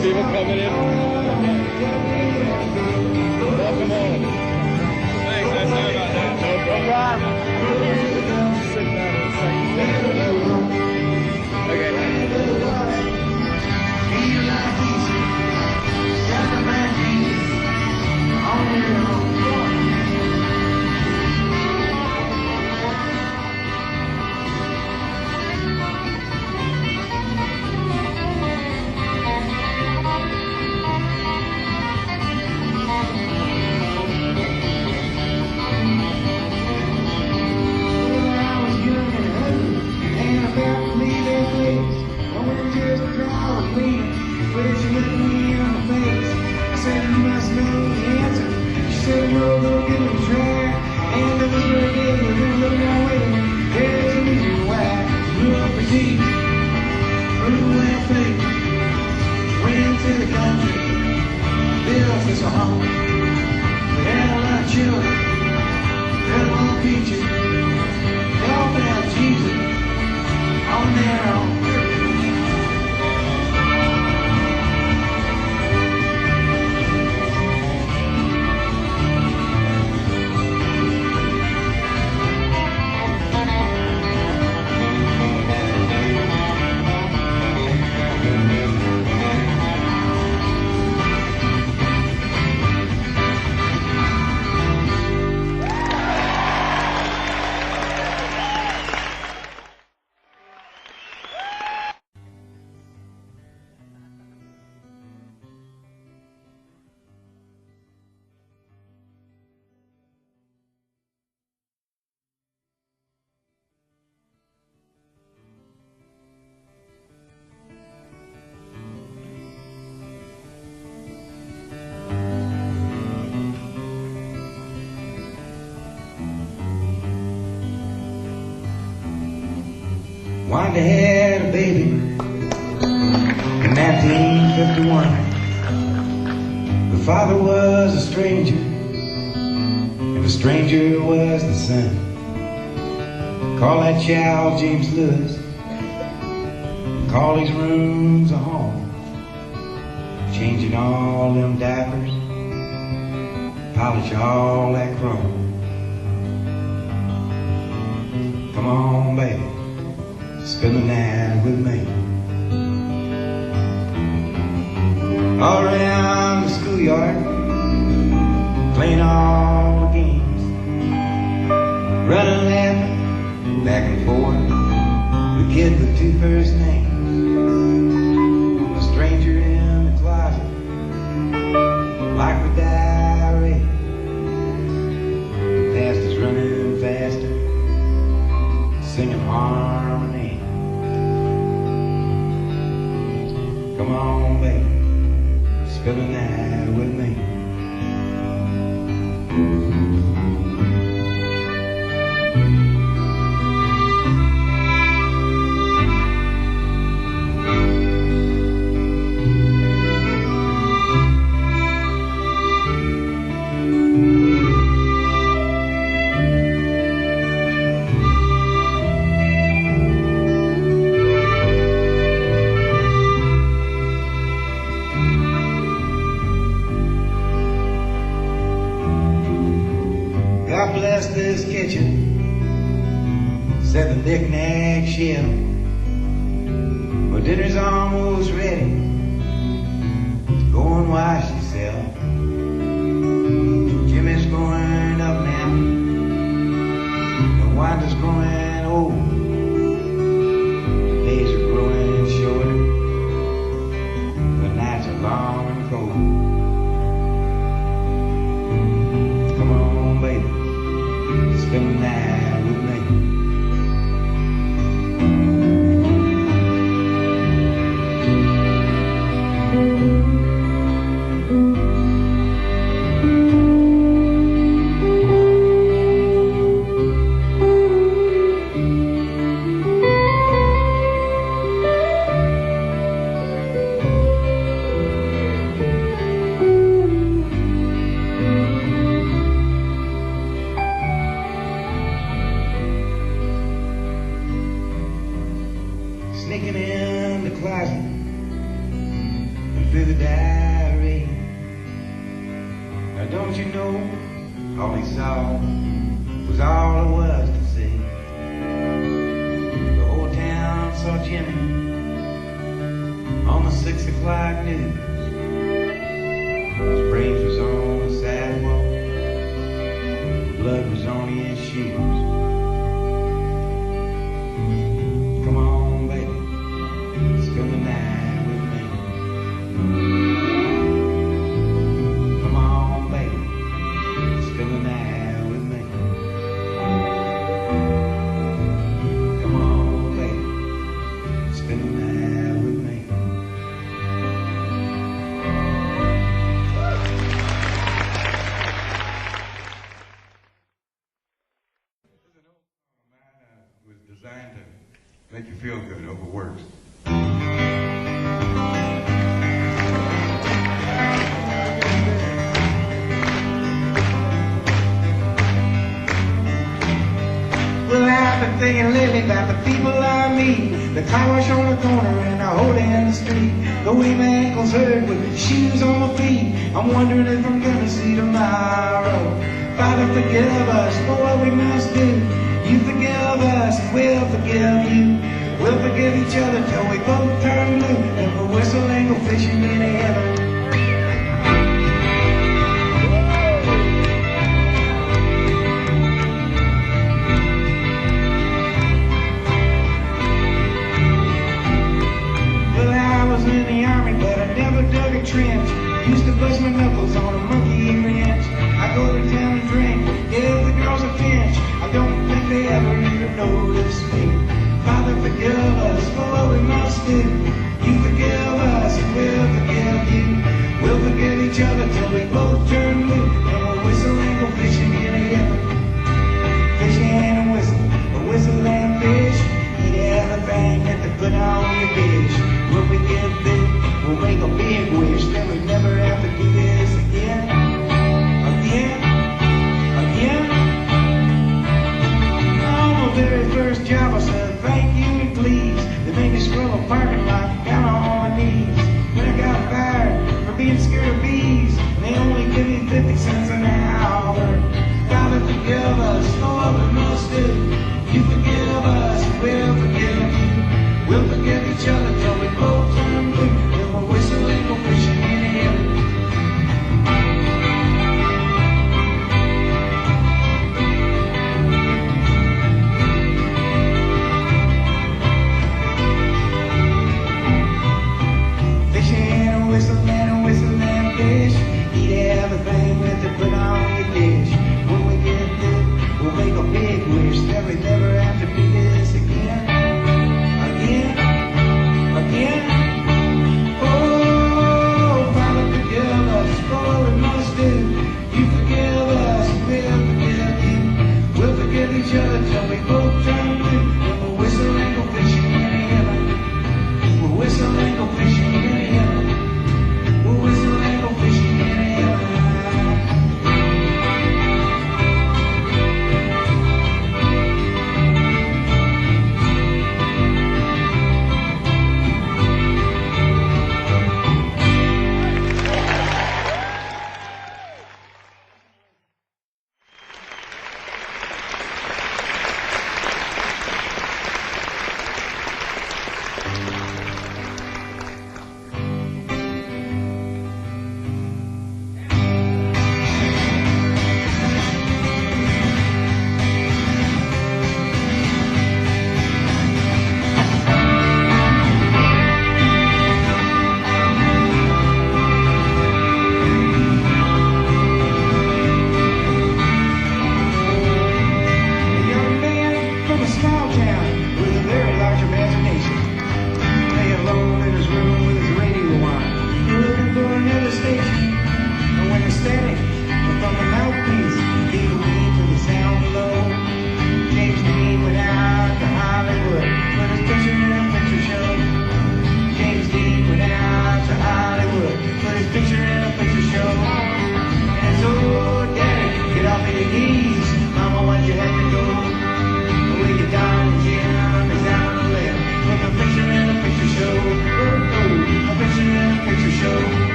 people coming in. Welcome on. Thanks, I sorry about that. No problem. Wanda had a baby in 1951. The father was a stranger, and the stranger was the son. Call that child James Lewis, call his rooms a home, changing all them diapers, polish all that chrome. Come on, baby, spend the night with me. All around the schoolyard, playing all the games, running, laughing, back and forth, the kid with two first names, a stranger in the closet, like with diarrhea, the past is running faster, singing harmony. Come on, baby, spend the night with me. God bless this kitchen, said the knick-knack shelf. Well, dinner's almost ready, go and wash yourself. Jimmy's growing up now, and Wanda's growing old. The days are growing shorter, the nights are long and cold. Come on, baby, spend the night with me. through the diary. Now don't you know, all he saw was all there was to see. The whole town saw Jimmy on the 6 o'clock news. His brains was on the sidewalk, blood was on his shoes. Come on, baby, spend the night with me. Come on, baby, spend the night with me. Come on, baby, spend the night with me. Was designed to make you feel good, overworked. Well, I've been thinking lately about the people I meet. The car wash on the corner and I hold in the street. The way my ankles hurt with shoes on my feet. I'm wondering if I'm gonna see tomorrow. Father, forgive us for what we must do. You forgive us, we'll forgive you. We'll forgive each other till we both turn blue. And we'll whistle and go fishing in heaven. Well, I was in the army, but I never dug a trench. Used to bust my knuckles on a monkey wrench. I go to town and drink, give the girls a pinch. I don't think they ever even notice me. Father, forgive us for what we must do. You forgive us and we'll forgive you. We'll forgive each other till we both turn blue. And we'll whistle and go fishing in heaven. Fishing and a whistle and fish. Eat everything that they put on the dish. When we get big, we'll make a big wish. Then we never have to do this again. Again. On my very first job I said thank you and please. They made me scrub a parking lot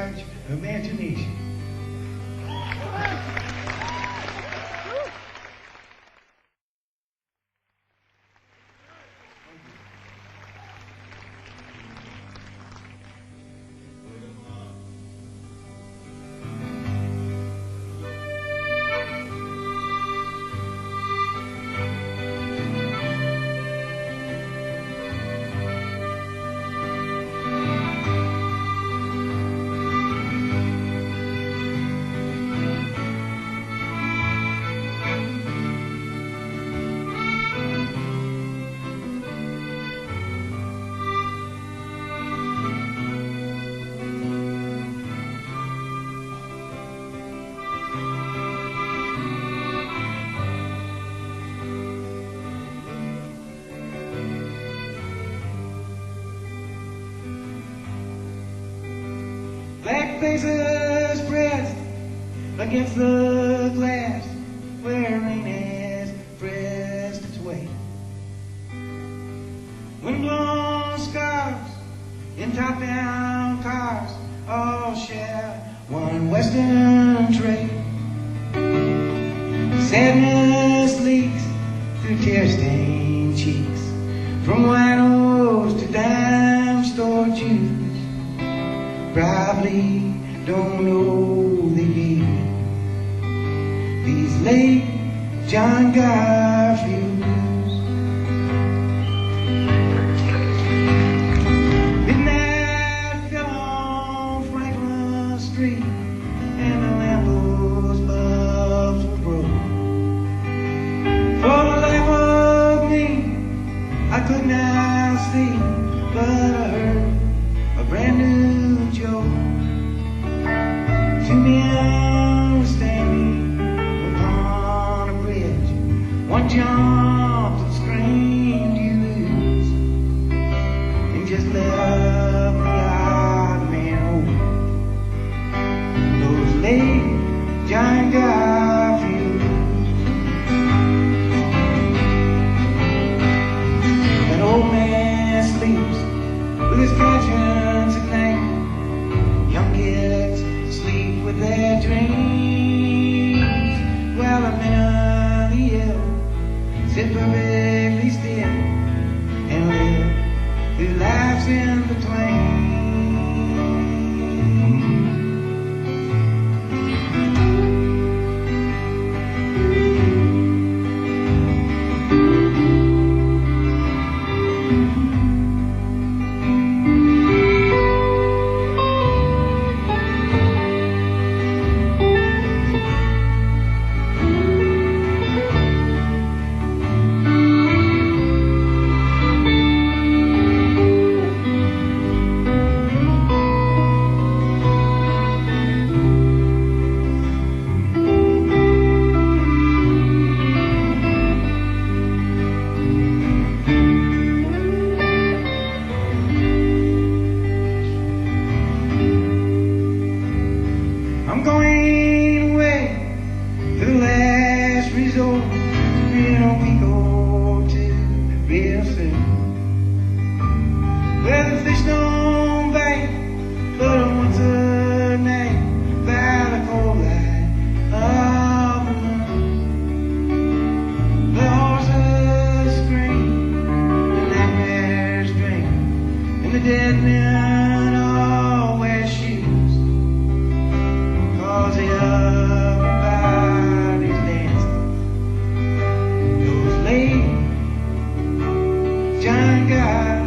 large imagination. Black faces pressed against the glass where rain has pressed its way. Windblown scarves in top-down cars all share one western trait. Sadness leaks through tear-stained cheeks, from winos to dime store juice. Probably don't know the year. These late John Garfield blues. Midnight fell on Franklin Street, and the lamppost bulbs were broke. For the life of me, I could not see, but I heard a brand new joke. Two men were standing upon a bridge. One jumped and screamed, "You lose," and just left the odd man open. Those late John Garfield blues. That old man sleeps with his conscience at night. Young kids sleep with their dreams, while the mentally ill sit perfectly still and live their lives in between. I'm going away to the last resort in a week or two, real soon. Where the fish don't bite, but once a night by the cold light of the moon. The horses scream, the nightmares dream, and the dead men all wear shoes. Cause everybody's dancing. Those late John Garfield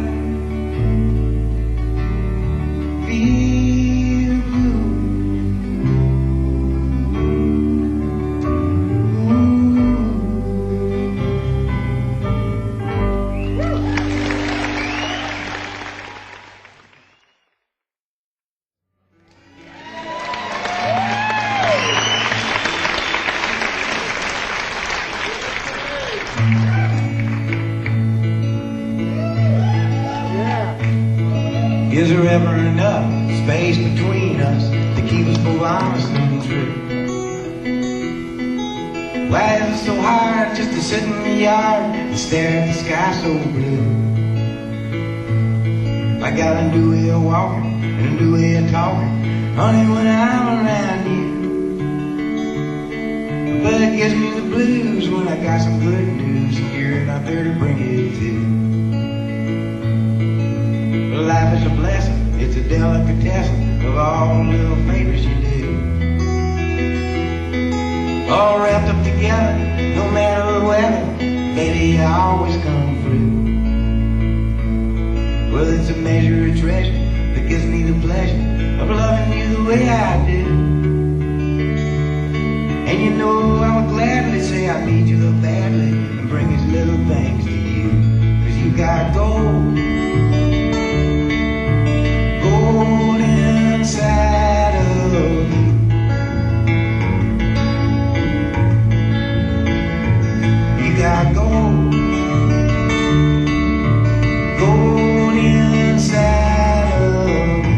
Is there ever enough space between us to keep us both honest and true? Why is it so hard just to sit in the yard and stare at the sky so blue? I got a new way of walking and a new way of talking, honey, when I'm around you. But it gives me the blues when I got some good news here out there to bring it to. Life is a blessing, it's a delicatessen of all the little favors you do. All wrapped up together, no matter the weather, baby, I always come through. Well, it's a measure of treasure that gives me the pleasure of loving you the way I do. And you know I would gladly say I need you so badly and bring these little things to you. 'Cause you got gold, gold inside of you. You got gold, gold inside of you.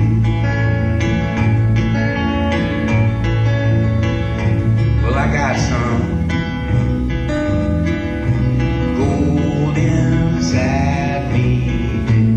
Well, I got some gold inside me too.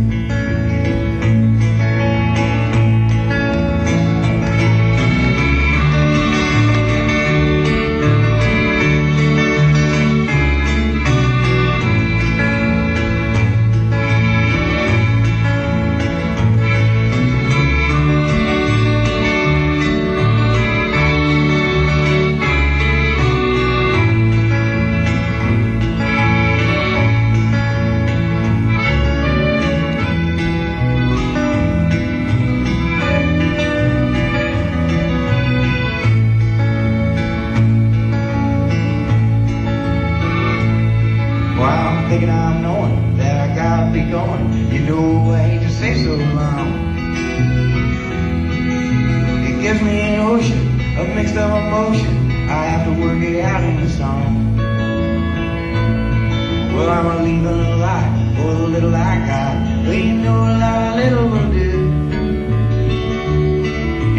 Thinking I'm knowing that I gotta be going. You know I hate to say so long. It gives me an ocean of mixed up emotion. I have to work it out in the song. Well, I'm gonna leave a lot for the little I got. Well, you know a lot of little will do.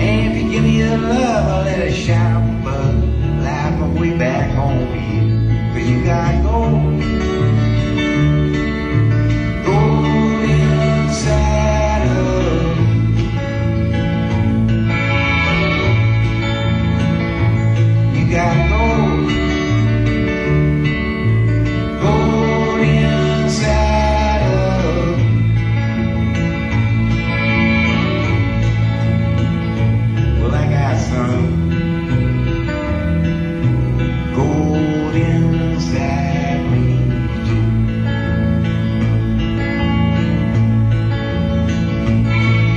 And if you give me your love, I'll let it shine up above. Light my way back home to you. 'Cause you got gold, gold inside of you. You got gold, gold inside of you. Well, I got some gold inside me too.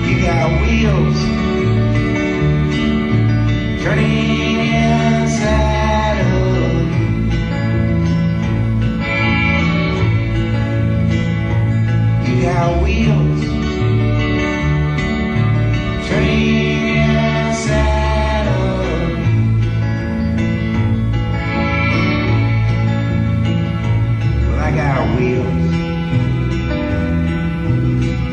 You got wheels turning inside of you. You got wheels turning inside of you. Well, I got wheels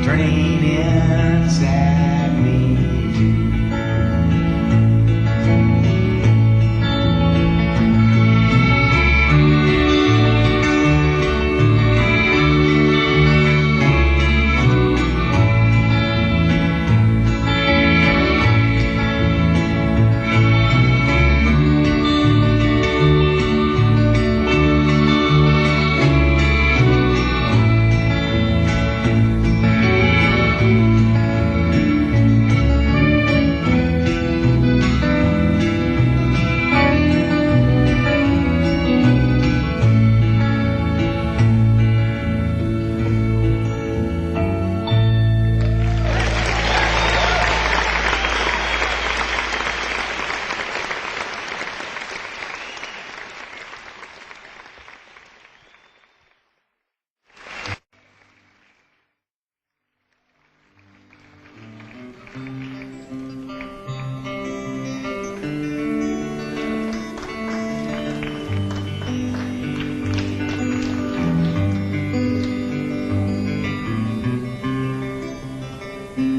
turning inside me too.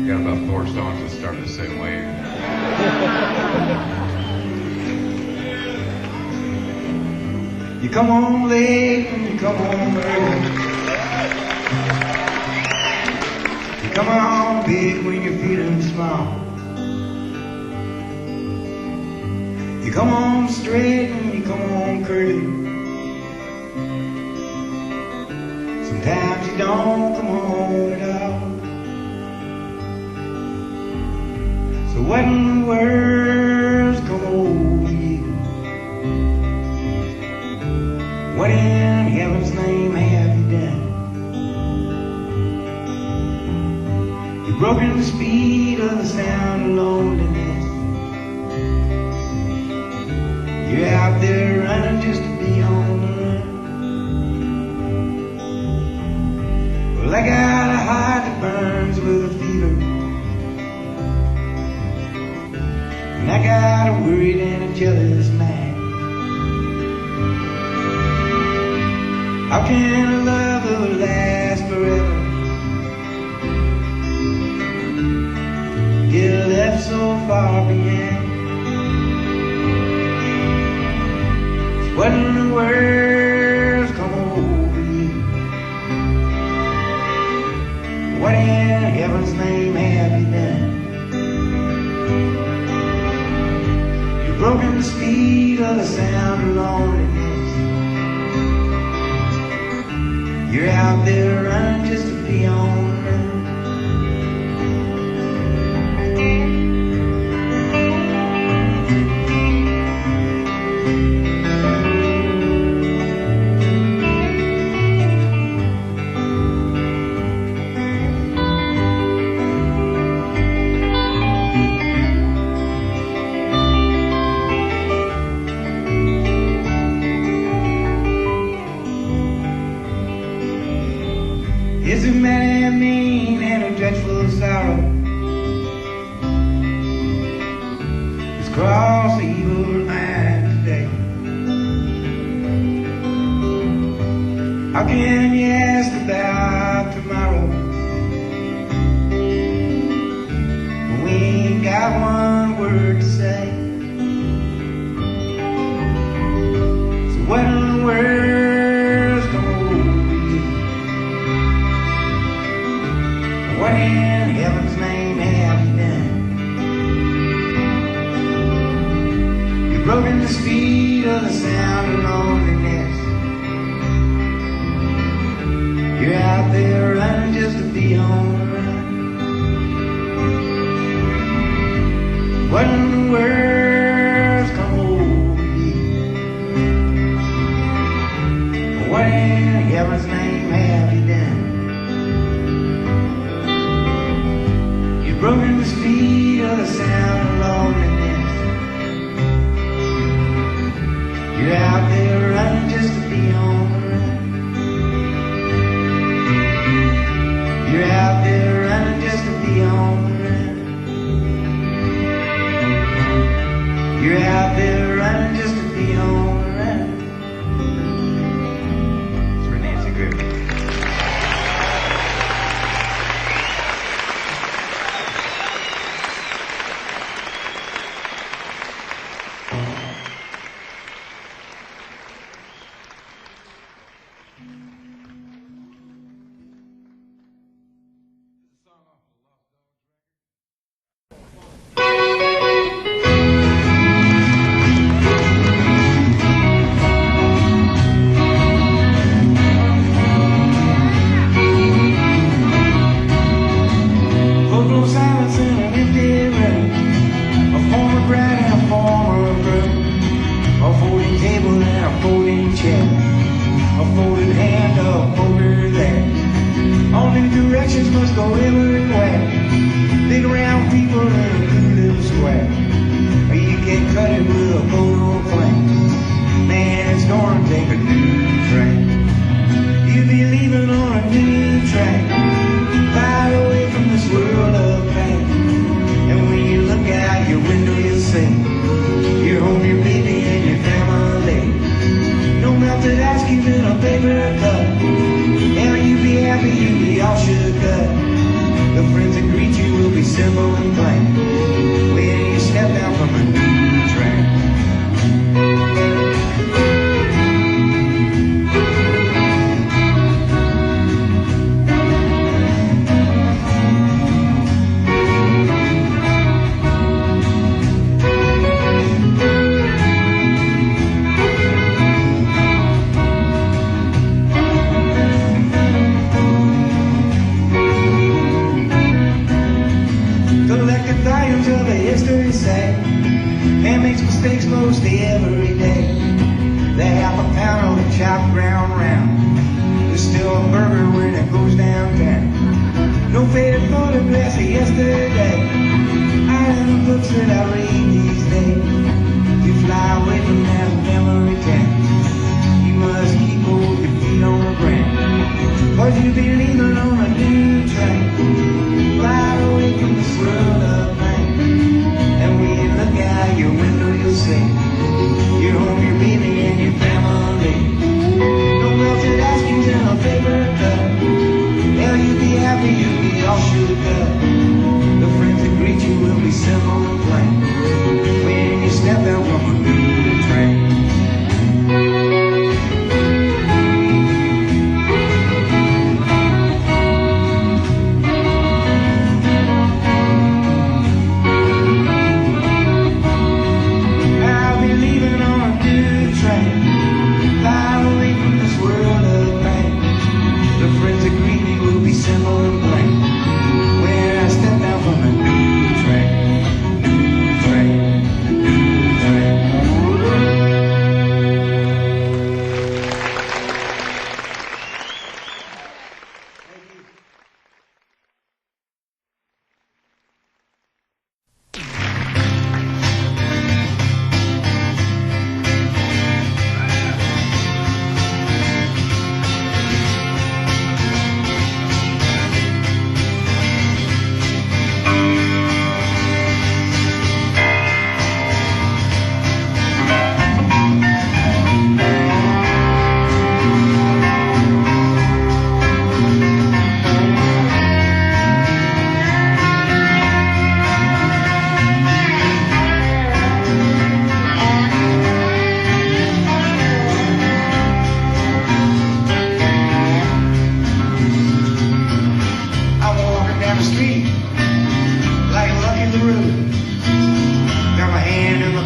Got about 4 songs that start the same way. You come on late and you come on early. You come on big when you're feeling small. You come on straight and you come on curly. Sometimes you don't come home at all. So what in the world's come over you? What in heaven's name have you done? You've broken the speed of the sound of loneliness. You're out there running just to be on the run. Well, I got a heart that burns with a fever, and I got a worried and a jealous mind. How can a love ever last forever? Get left so far behind. So what in the world's come over you? What in heaven's name have you done? You've broken the speed of the sound of loneliness. You're out there running just to be on the run. Is it many mean and a dreadful sorrow? It's crossed the evil line today. How can you ask about tomorrow when we ain't got one word to say? So what in the world's come over you? What in heaven's name have you done? You've broken the speed of the sound of loneliness. You're out there running just to be on the run. What in the world's come over you? What in heaven's name have you done? Broken the speed of the sound of loneliness. You're out there running just to be on the run. You're out there running just to be on the run. You're out there running just to be on the run. It's for Nancy Griffin.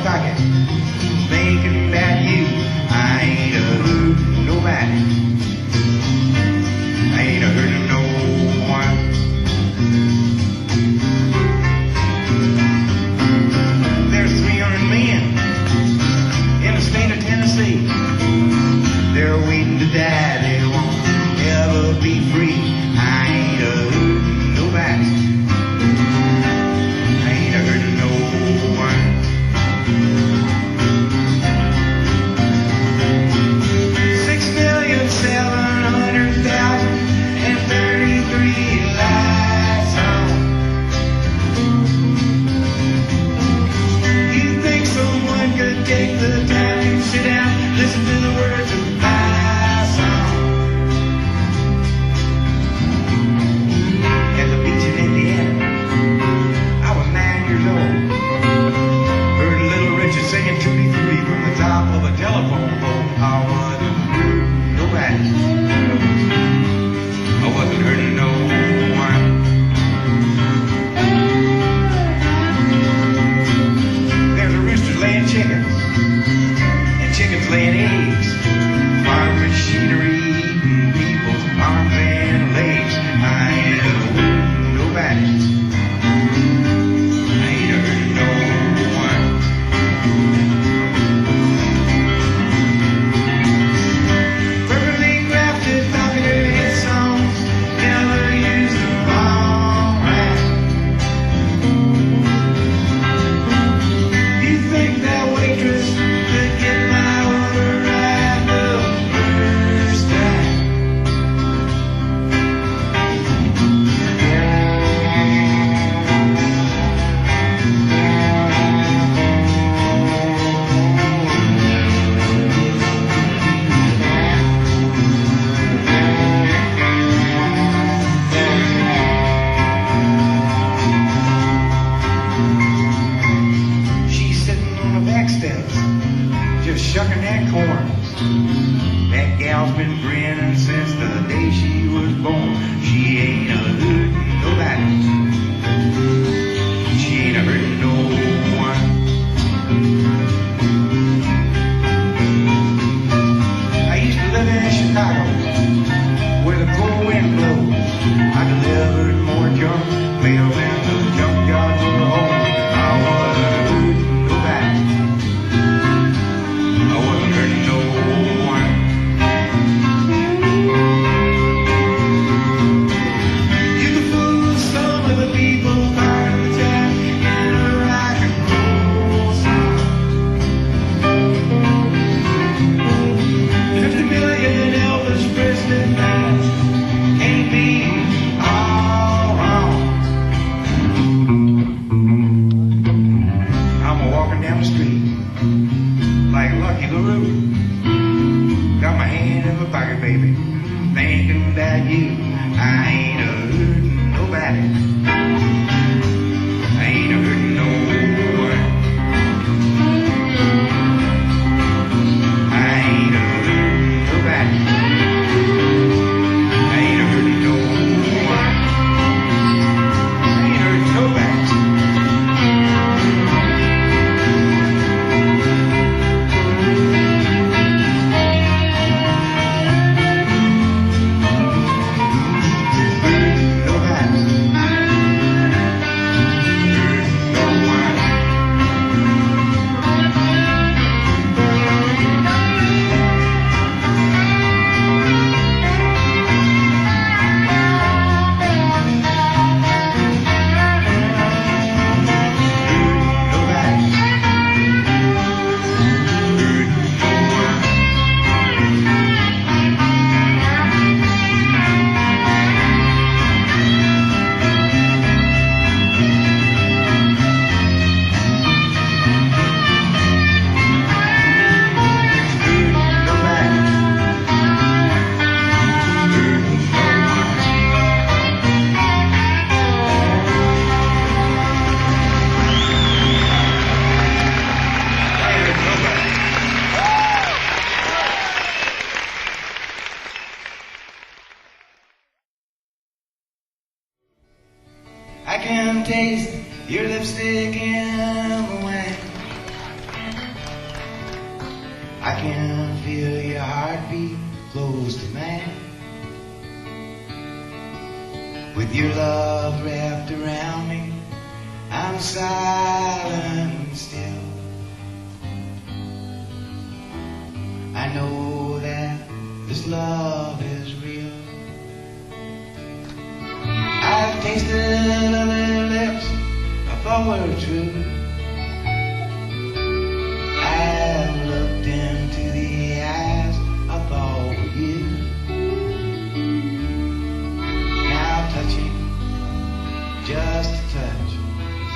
pocket, thinking about you. I ain't hurting nobody. I ain't hurting no one. There's 300 men in the state of Tennessee. They're waiting to die. They won't ever be free. I ain't hurting nobody. I ain't hurting no one. 6,700,033 lights on. You think someone could take the time to sit down, listen to the words of my song? At the beach in Indiana, I was 9 years old. Heard little Richard singing Tutti Frutti from the top of a telephone pole. I wasn't hurting nobody. I wasn't hurting no one. There's a rooster laying chickens, and chickens laying eggs. Farm machinery eating people's arms and legs. I ain't hurting nobody. I ain't hurting no one. Perfectly crafted popular hit songs, never used them all right. You think that waitress could get my order right the first time? She's sitting on the back steps, just shucking that corn. That gal's been grinning since the day she was born. She ain't hurting nobody. She ain't hurting no one. I used to live in Chicago, where the cold wind blows. I delivered more junk mail than the junkyard would hold. I wasn't hurting nobody. I wasn't hurting no one. You can fool some of the people part of the time in a rock and roll song. 50 million Elvis Presley fans can't be all wrong. I'm walking down the street like Lucky LaRue. Got my hand in my pocket, baby, thinking about you. I ain't hurting nobody. I ain't hurting no one. I ain't hurting nobody. I ain't hurting no one. I ain't hurting nobody. I can taste your lipstick in the wind. can feel your heartbeat close to mine. With your love wrapped around me, I'm silent and still. I know that this love is real. I've tasted other lips I thought were true. I've looked into the eyes I thought were you. Now touching, just a touch,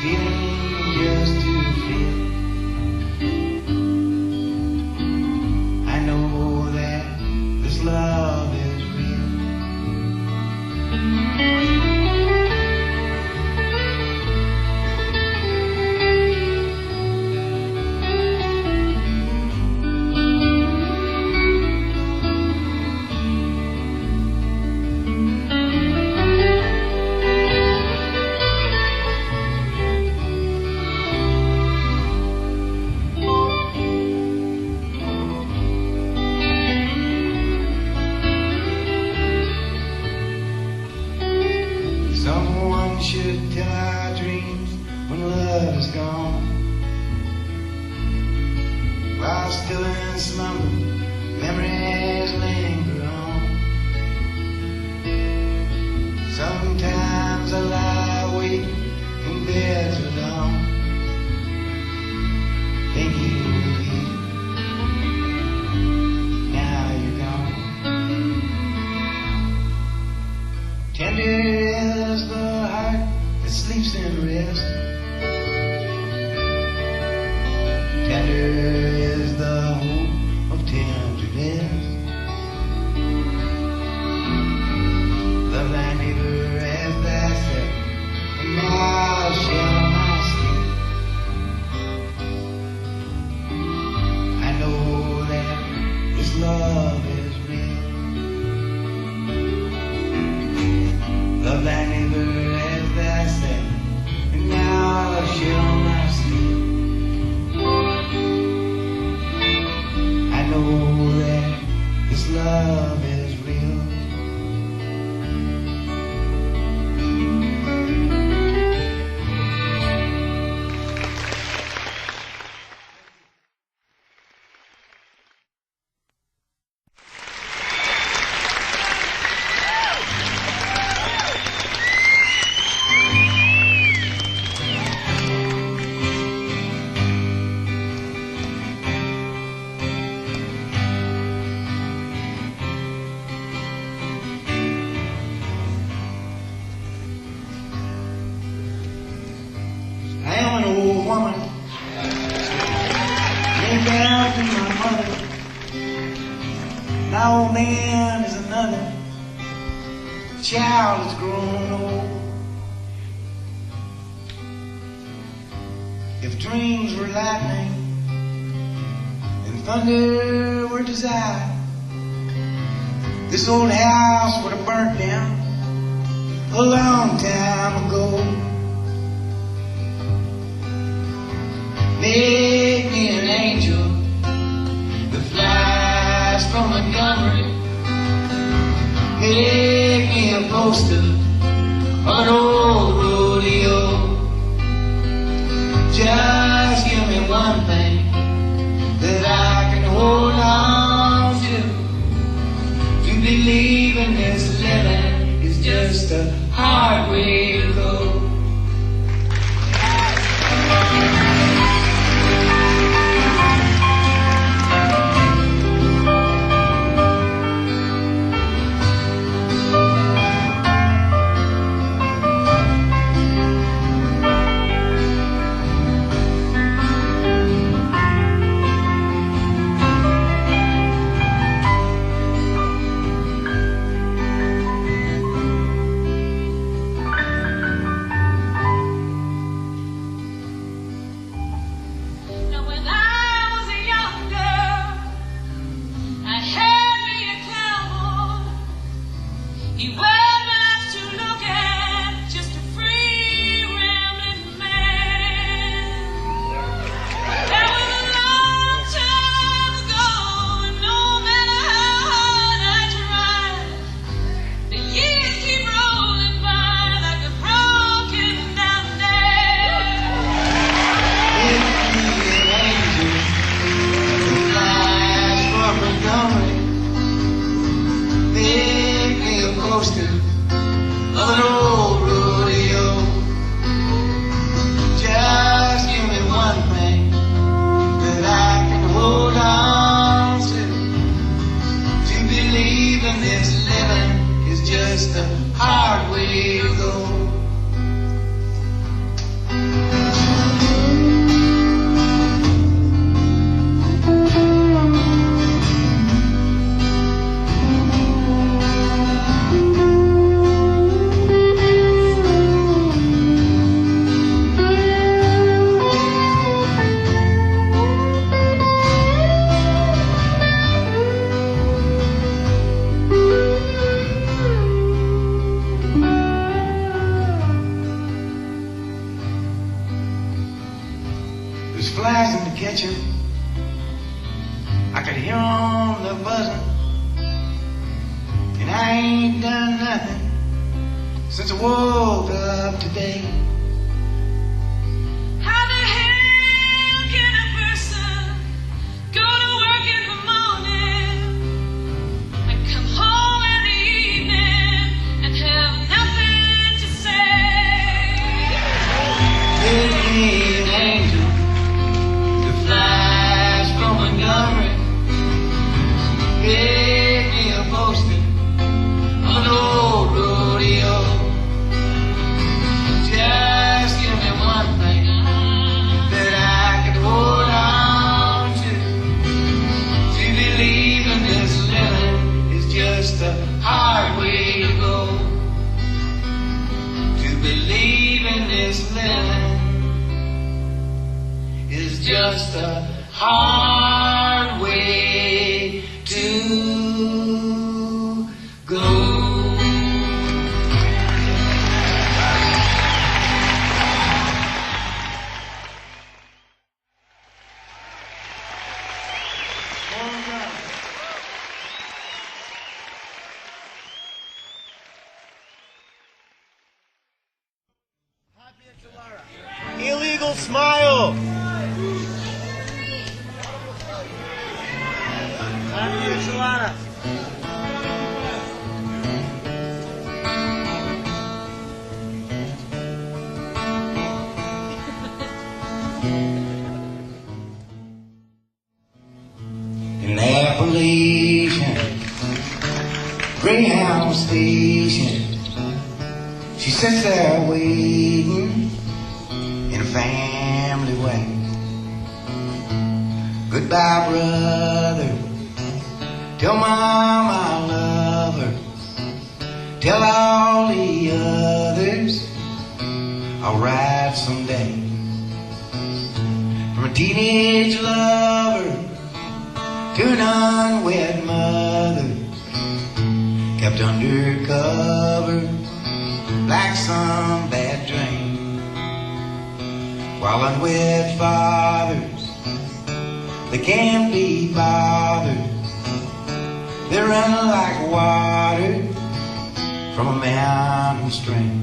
feeling just to feel. I know that this love is real. Someone should tell our dreams when love is gone. While still in slumber, memories linger on. Sometimes I lie awake in bed till dawn, thinking of you. Now you're gone. Tender is the heart that sleeps in rest. Tender is the hope of tenderness. Love thy neighbor as thyself, and now shall I sleep. I know that this love is real. Love thy neighbor as thyself, and now shall I sleep. I know that this love is real. I am an old woman, named after my mother. My old man is another child that's grown old. If dreams were lightning and thunder were desire, this old house would have burnt down a long time ago. Make me an angel that flies from Montgomery. Make me a poster of an old rodeo. Just give me one thing that I can hold on to. To believe in this living is just a hard way to go. glass in the kitchen. I could hear 'em the buzzing. And I ain't done nothing since I woke up today. How the hell can a person go to work in the morning and come home in the evening and have nothing to say? Give me an angel that flies from Montgomery. Give me a posting on an old rodeo. Just give me one thing that I can hold on to. To believe in this living is just a hard way to go. To believe in this living is just a hard way to go. Illegal smile. Happy enchilada. In Appalachian Greyhound Station, she sits there waiting in a family way. Goodbye, brother. Tell Mom I love her. Tell all the others I'll ride someday. From a teenage lover to an unwed mother, kept undercover like some bad dream. While unwed fathers, they can't be bothered. They run like water from a mountain stream.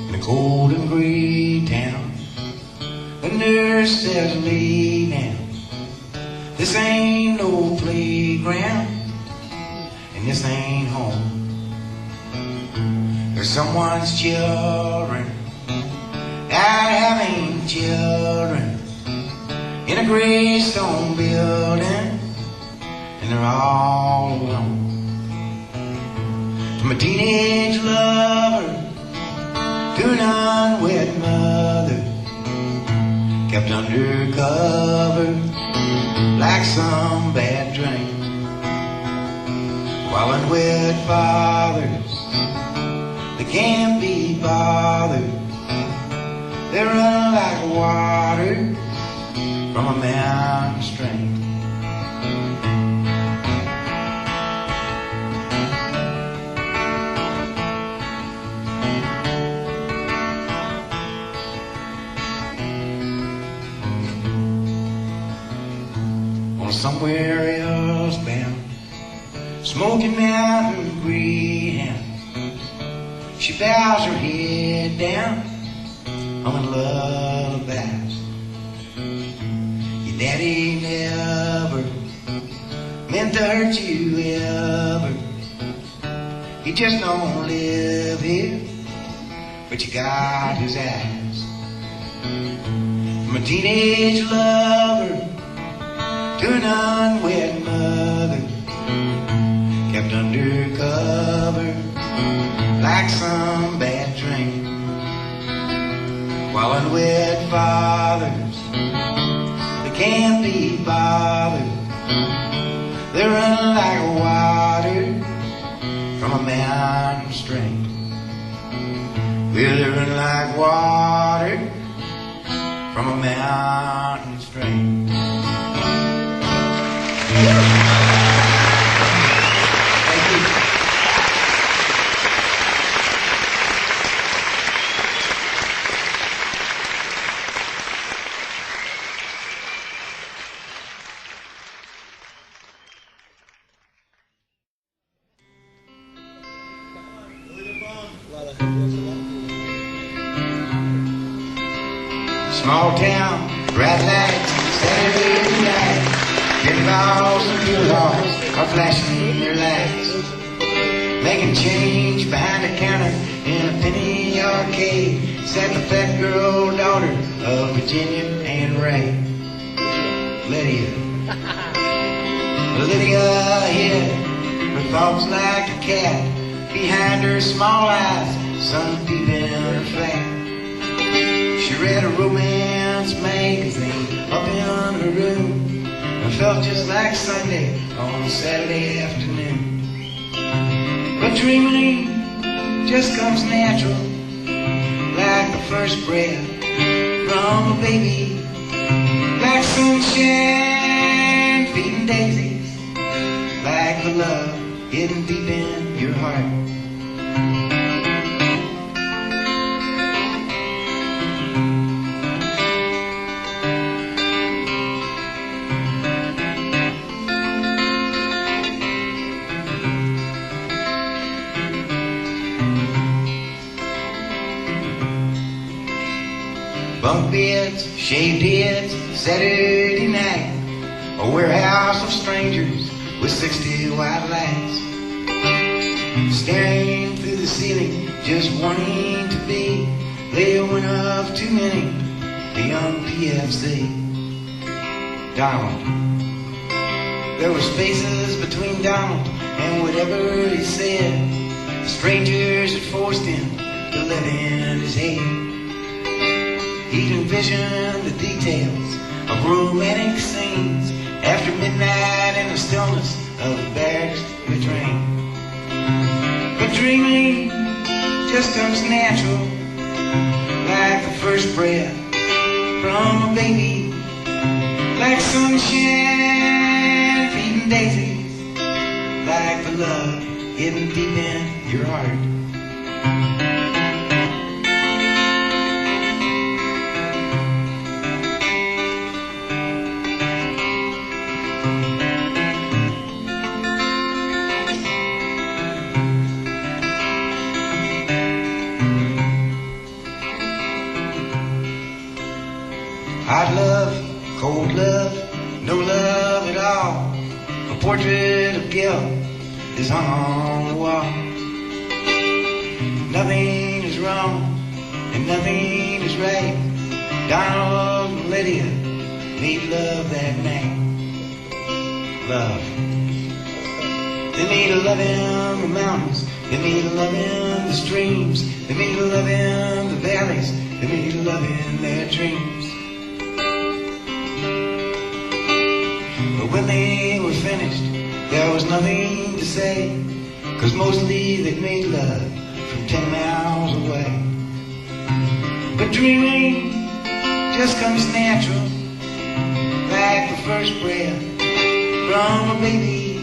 In a cold and gray town, the nurse says, lay down. This ain't no playground, and this ain't home. There's someone's children out having children in a gray stone building, and they're all alone. From a teenage lover to an unwed mother, kept undercover like some bad dream. While unwed fathers, they can't be bothered. They run like water from a mountain stream. Somewhere else bound, Smoky Mountain Greyhound, she bows her head down on lullabies. Your daddy never meant to hurt you ever. He just don't live here, but you got his eyes. From a teenage lover to an unwed mother, kept undercover like some bad dream. While unwed fathers, they can't be bothered. They run like water from a mountain stream. Well, they run like water from a mountain stream. Small town, bright lights, Saturday night. Pinballs and dollars are flashing their lights. Making change behind the counter in a penny arcade. Sat the fat girl daughter of Virginia and Ray. Lydia. Lydia hid her thoughts like a cat. Behind her small eyes, sun peeping in her flat. She read a romance magazine up in her room. It felt just like Sunday on Saturday afternoon. But dreaming just comes natural, like the first breath from a baby, like sunshine feeding daisies, like the love hidden deep in your heart. Bunk beds, shaved heads, Saturday night. A warehouse of strangers with 60 white lights. Staring through the ceiling, just wanting to be. They went of too many, the young PFC. Donald. There were spaces between Donald and whatever he said. The strangers had forced him to let in his head. He'd envisioned the details of romantic scenes after midnight in the stillness of the barracks train. But dreaming just comes natural, like the first breath from a baby, like sunshine feeding daisies, like the love hidden deep in your heart. Hot love, cold love, no love at all. A portrait of guilt is hung on the wall. Nothing is wrong and nothing is right. Donald and Lydia made love that night. Love. They made a love in the mountains. They made a love in the streams. They made a love in the valleys. They made a love in their dreams. But when they were finished, there was nothing to say, 'cause mostly they made love from 10 miles away. But dreaming just comes natural, like the first breath from a baby,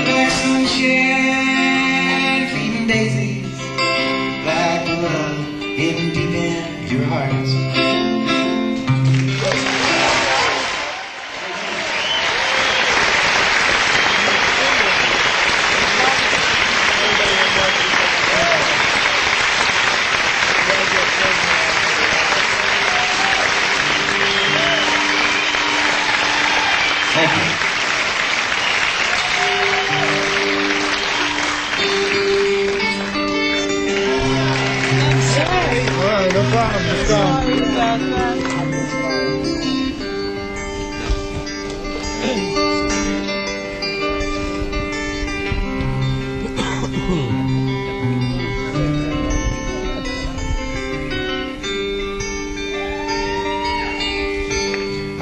like sunshine feeding daisies, like the love hidden deep in your hearts. Thank you. All right, no problem. Let's go.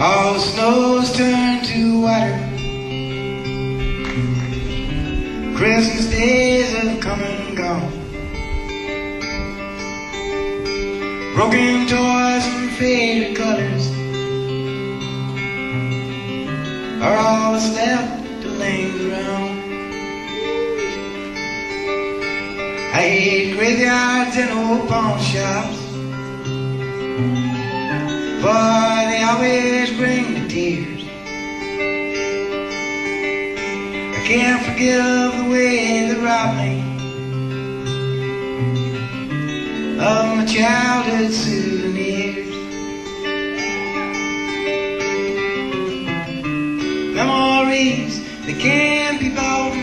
All the snow's turned to water. Christmas days have come and gone. Broken toys and faded colors are all that's left to linger around. I hate graveyards and old pawn shops, for they always bring the tears. I can't forgive the way they robbed me childhood souvenirs. Memories that can't be bought,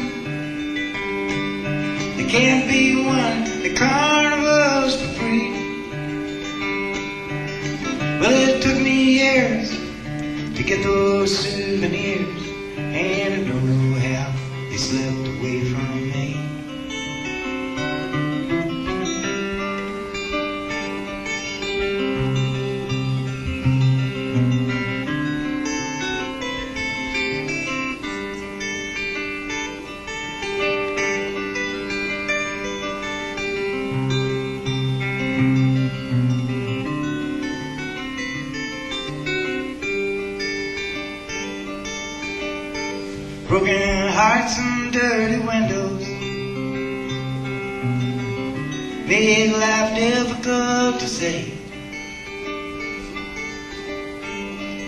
they can't be won at carnivals for free. Well, it took me years to get those souvenirs, and I don't know how they slipped away from me. Broken hearts and dirty windows make life difficult to say.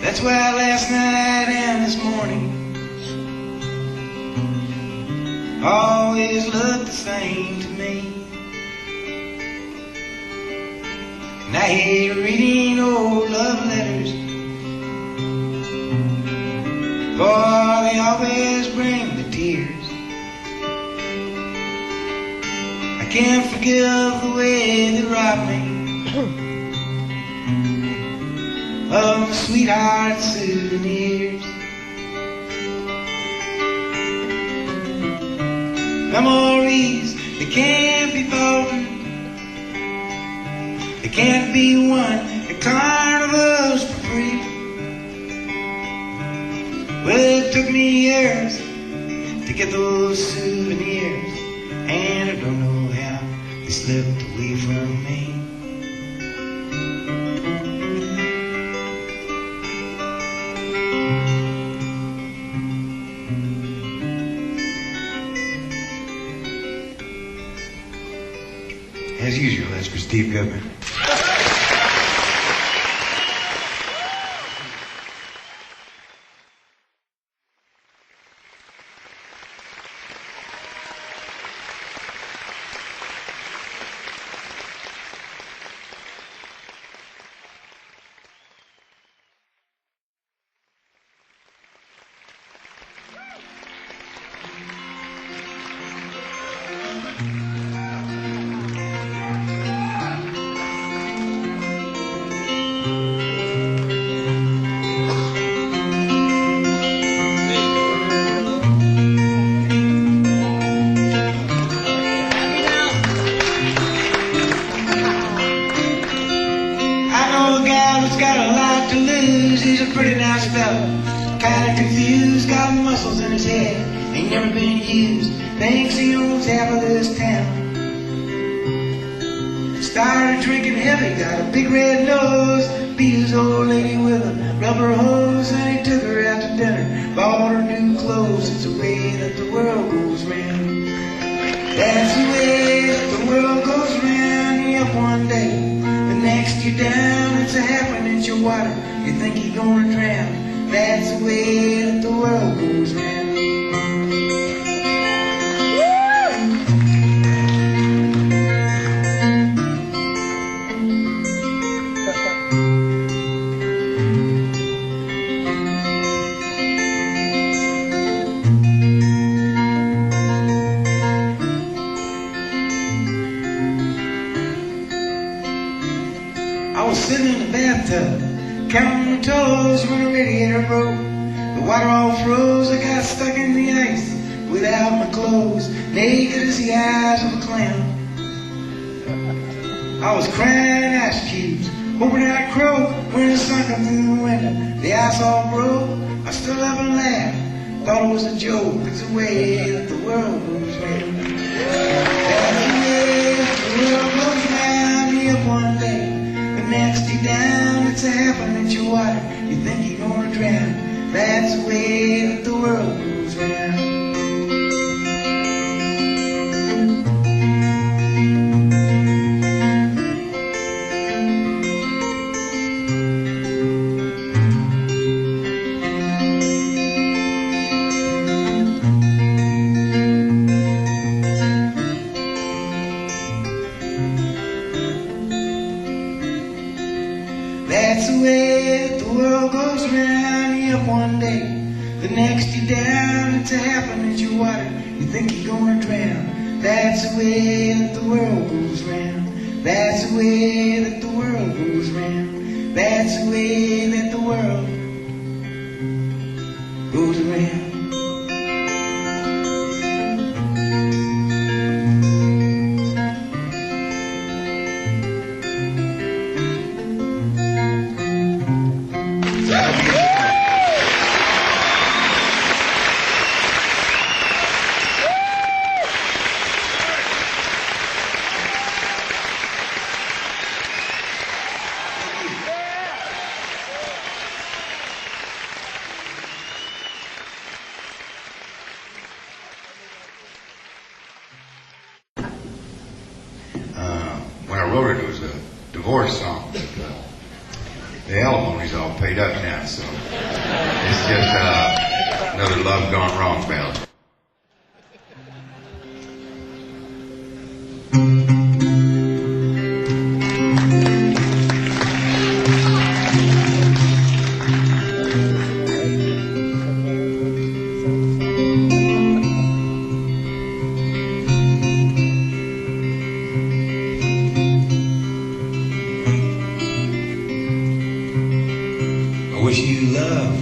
That's why last night and this morning always look the same to me. And I hate reading old love letters, for they always bring the tears. I can't forgive the way they robbed me of the sweetheart souvenirs. Memories that can't be bought, they can't be won at carnivals for free. Well, it took me years to get those souvenirs, and I don't know how they slipped away from me. As usual, that's for Steve Goodman. goes around you up one day, the next you're down, it's a happening at your water, you think you're gonna drown. That's the way that the world goes round. That's the way that the world goes round. That's the way that the world goes around. When I wrote it, it was a divorce song. But, the alimony's all paid up now, so it's just another love gone wrong ballad. I wish you love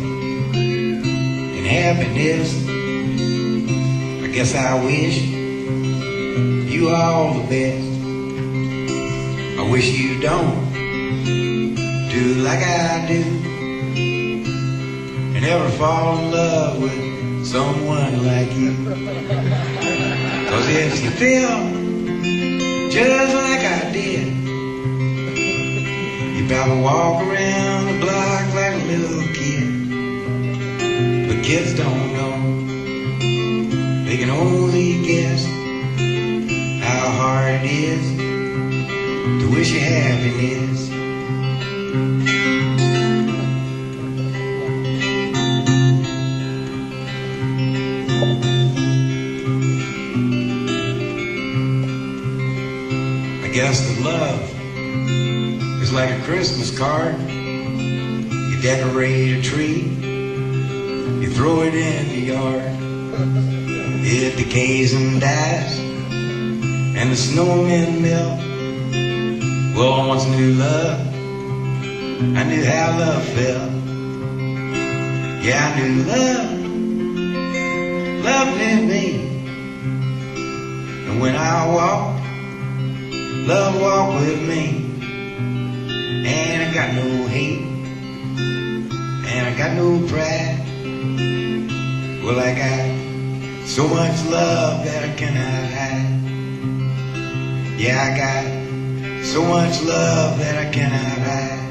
and happiness. I guess I wish you all the best. I wish you don't do like I do and ever fall in love with someone like you. 'Cause if you feel just like I did, you probably walk around the block like a little kid. But kids don't know, they can only guess how hard it is to wish you happiness. I guess that love is like a Christmas card. You decorate a tree, you throw it in the yard. It decays and dies, and the snowmen melt. Well, I once knew love, I knew how love felt. Yeah, I knew love, love knew me. And when I walk, love walked with me. And I got no hate, and I got no pride. Well, I got so much love that I cannot hide. Yeah, I got so much love that I cannot hide.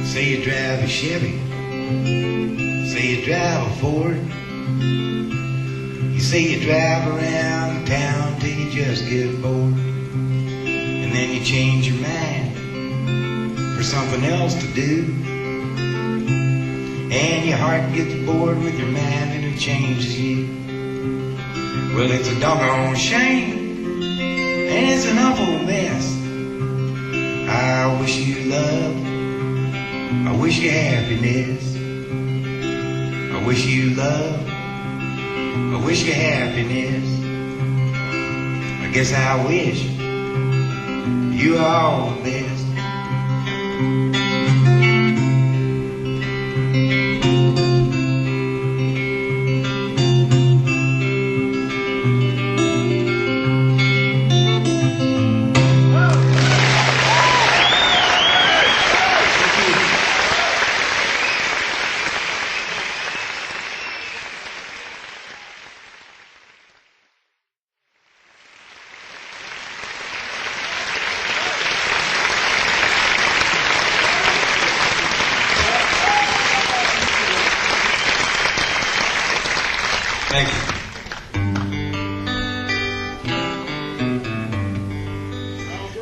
Say you drive a Chevy, say you drive a Ford. You say you drive around town till you just get bored. And then you change your mind for something else to do. And your heart gets bored with your mind and it changes you. Well, it's a doggone shame, and it's an awful mess. I wish you love, I wish you happiness. I wish you love, I wish you happiness. I guess I wish you all the best.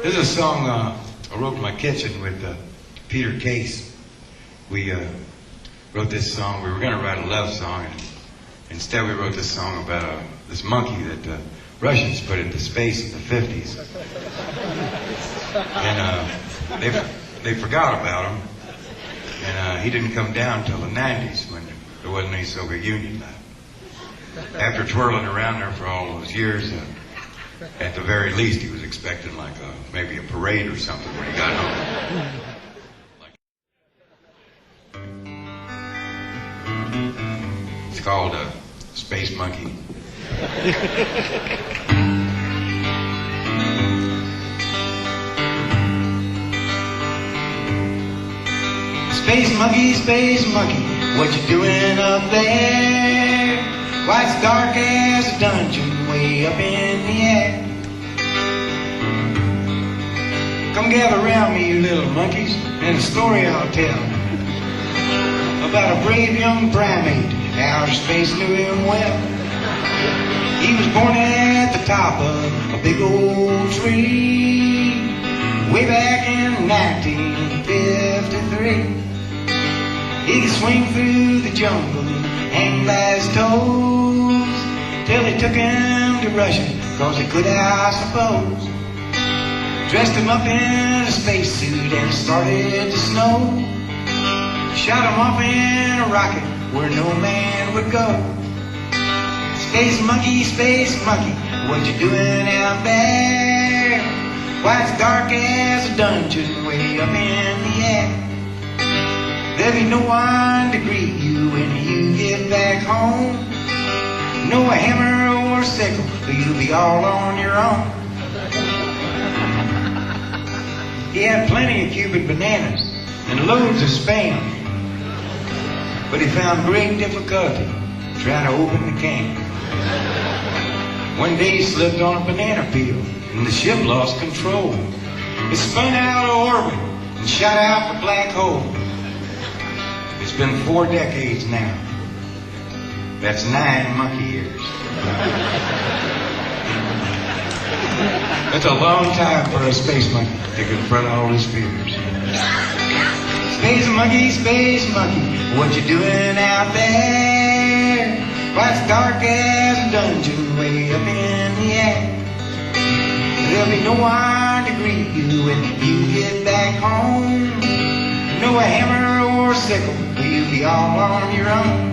This is a song I wrote in my kitchen with Peter Case. We wrote this song. We were going to write a love song, and instead we wrote this song about this monkey that the Russians put into space in the 50s. And they forgot about him. And he didn't come down until the 90s when there wasn't any Soviet Union left. After twirling around there for all those years, at the very least, he was expecting like maybe a parade or something when he got home. It's called Space Monkey. Space monkey, what you doing up there? Why, it's dark as a dungeon way up in the air. Come gather around me, you little monkeys, and a story I'll tell about a brave young primate. Outer space knew him well. He was born at the top of a big old tree way back in 1953. He could swing through the jungle and hang by his toes till they took him to Russia, 'cause he could, I suppose. Dressed him up in a spacesuit and it started to snow. Shot him off in a rocket where no man would go. Space monkey, what you doing out there? Why, it's dark as a dungeon way up in the air. There'll be no one to greet you when you get back home. No a hammer or sickle, you'll be all on your own. He had plenty of Cuban bananas and loads of Spam, but he found great difficulty trying to open the can. One day he slipped on a banana peel and the ship lost control. It spun out of orbit and shot out the black hole. It's been 4 decades now. That's 9 monkey years. That's a long time for a space monkey to confront all his fears. Space monkey, what you doing out there? Why, it's dark as a dungeon way up in the air. There'll be no one to greet you when you get back home. No a hammer or sickle, you'll be all on your own.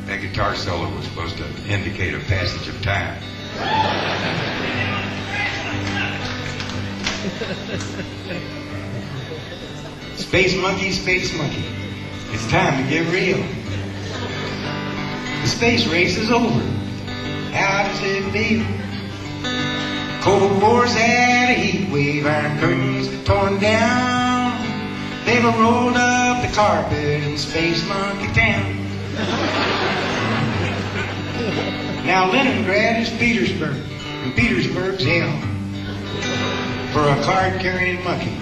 That guitar solo was supposed to indicate a passage of time. Space monkey, it's time to get real. The space race is over. How does it feel? Cold War's had a heat wave, iron curtains torn down. They've rolled up the carpet in Space Monkey Town. Now Leningrad is Petersburg, and Petersburg's hell, for a card-carrying monkey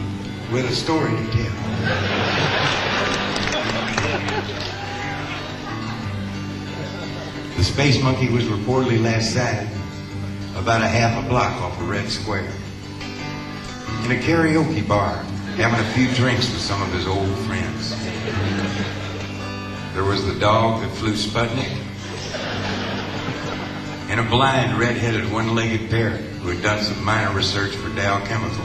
with a story to tell. The space monkey was reportedly last sighted about a half a block off of Red Square in a karaoke bar, having a few drinks with some of his old friends. There was the dog that flew Sputnik, and a blind, red-headed, one-legged parrot who had done some minor research for Dow Chemical.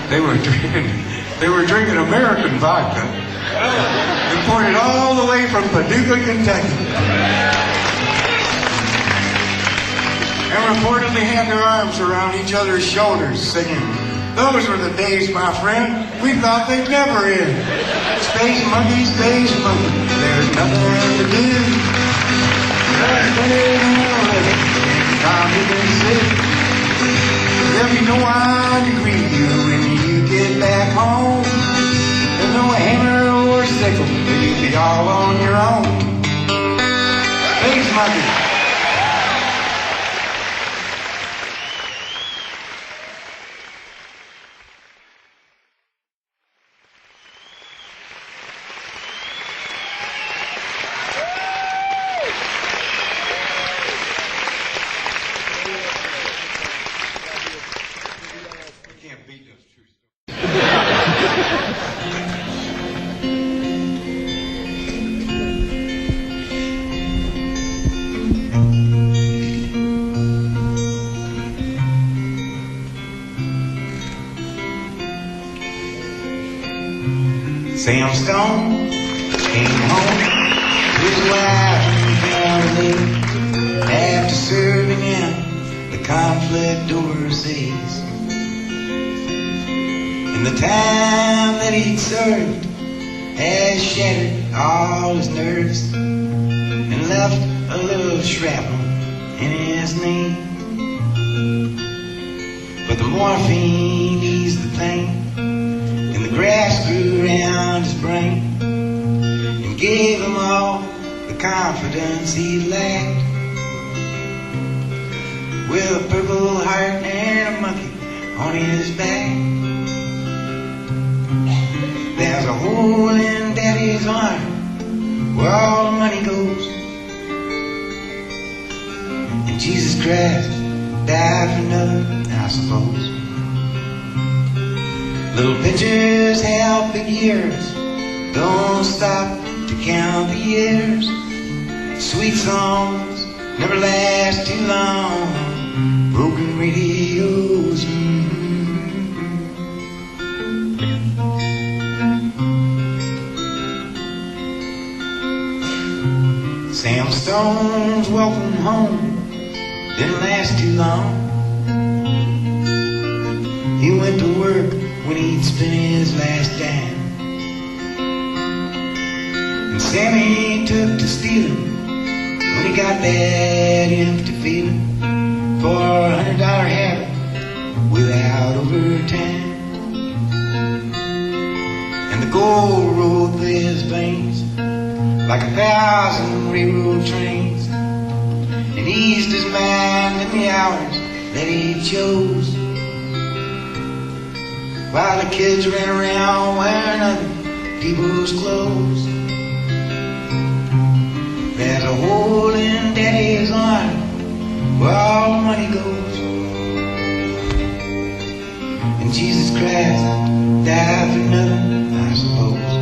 They were drinking American vodka, imported all the way from Paducah, Kentucky, and reportedly had their arms around each other's shoulders, singing, "Those were the days, my friend, we thought they'd never end. Space monkey, there's nothing to do. There'll be no one to greet you when you get back home, there's no hammer or sickle, you'll be all on your own. Thanks, Monkey. Sam Stone came home to his wife and family after serving in the conflict overseas. And the time that he'd served had shattered all his nerves and left a little shrapnel in his knee. But the morphine eased the pain, and the grass grew around his brain and gave him all the confidence he lacked. With a purple heart and a monkey on his back, there's a hole in Daddy's arm where all the money goes. And Jesus Christ died for nothing, I suppose. Little pictures have big ears, don't stop to count the years. Sweet songs never last too long, broken radios. Sam Stone's welcome home didn't last too long. He went to work when he'd spent his last dime, and Sammy took to stealing when he got that empty feeling for a $100 habit without overtime. And the gold rolled through his veins like 1,000 railroad trains, and eased his mind in the hours that he chose, while the kids ran around wearing other people's clothes. There's a hole in Daddy's arm where all the money goes. And Jesus Christ died for nothing, I suppose.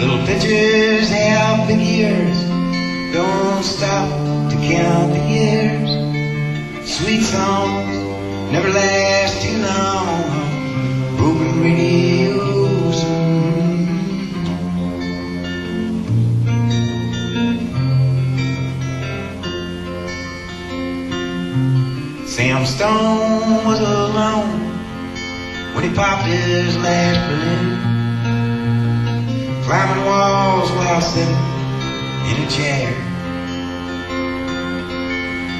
Little pictures have big ears, don't stop to count the years. Sweet songs never last too long, broken radios. Sam Stone was alone when he popped his last balloon, climbing walls while sitting in a chair.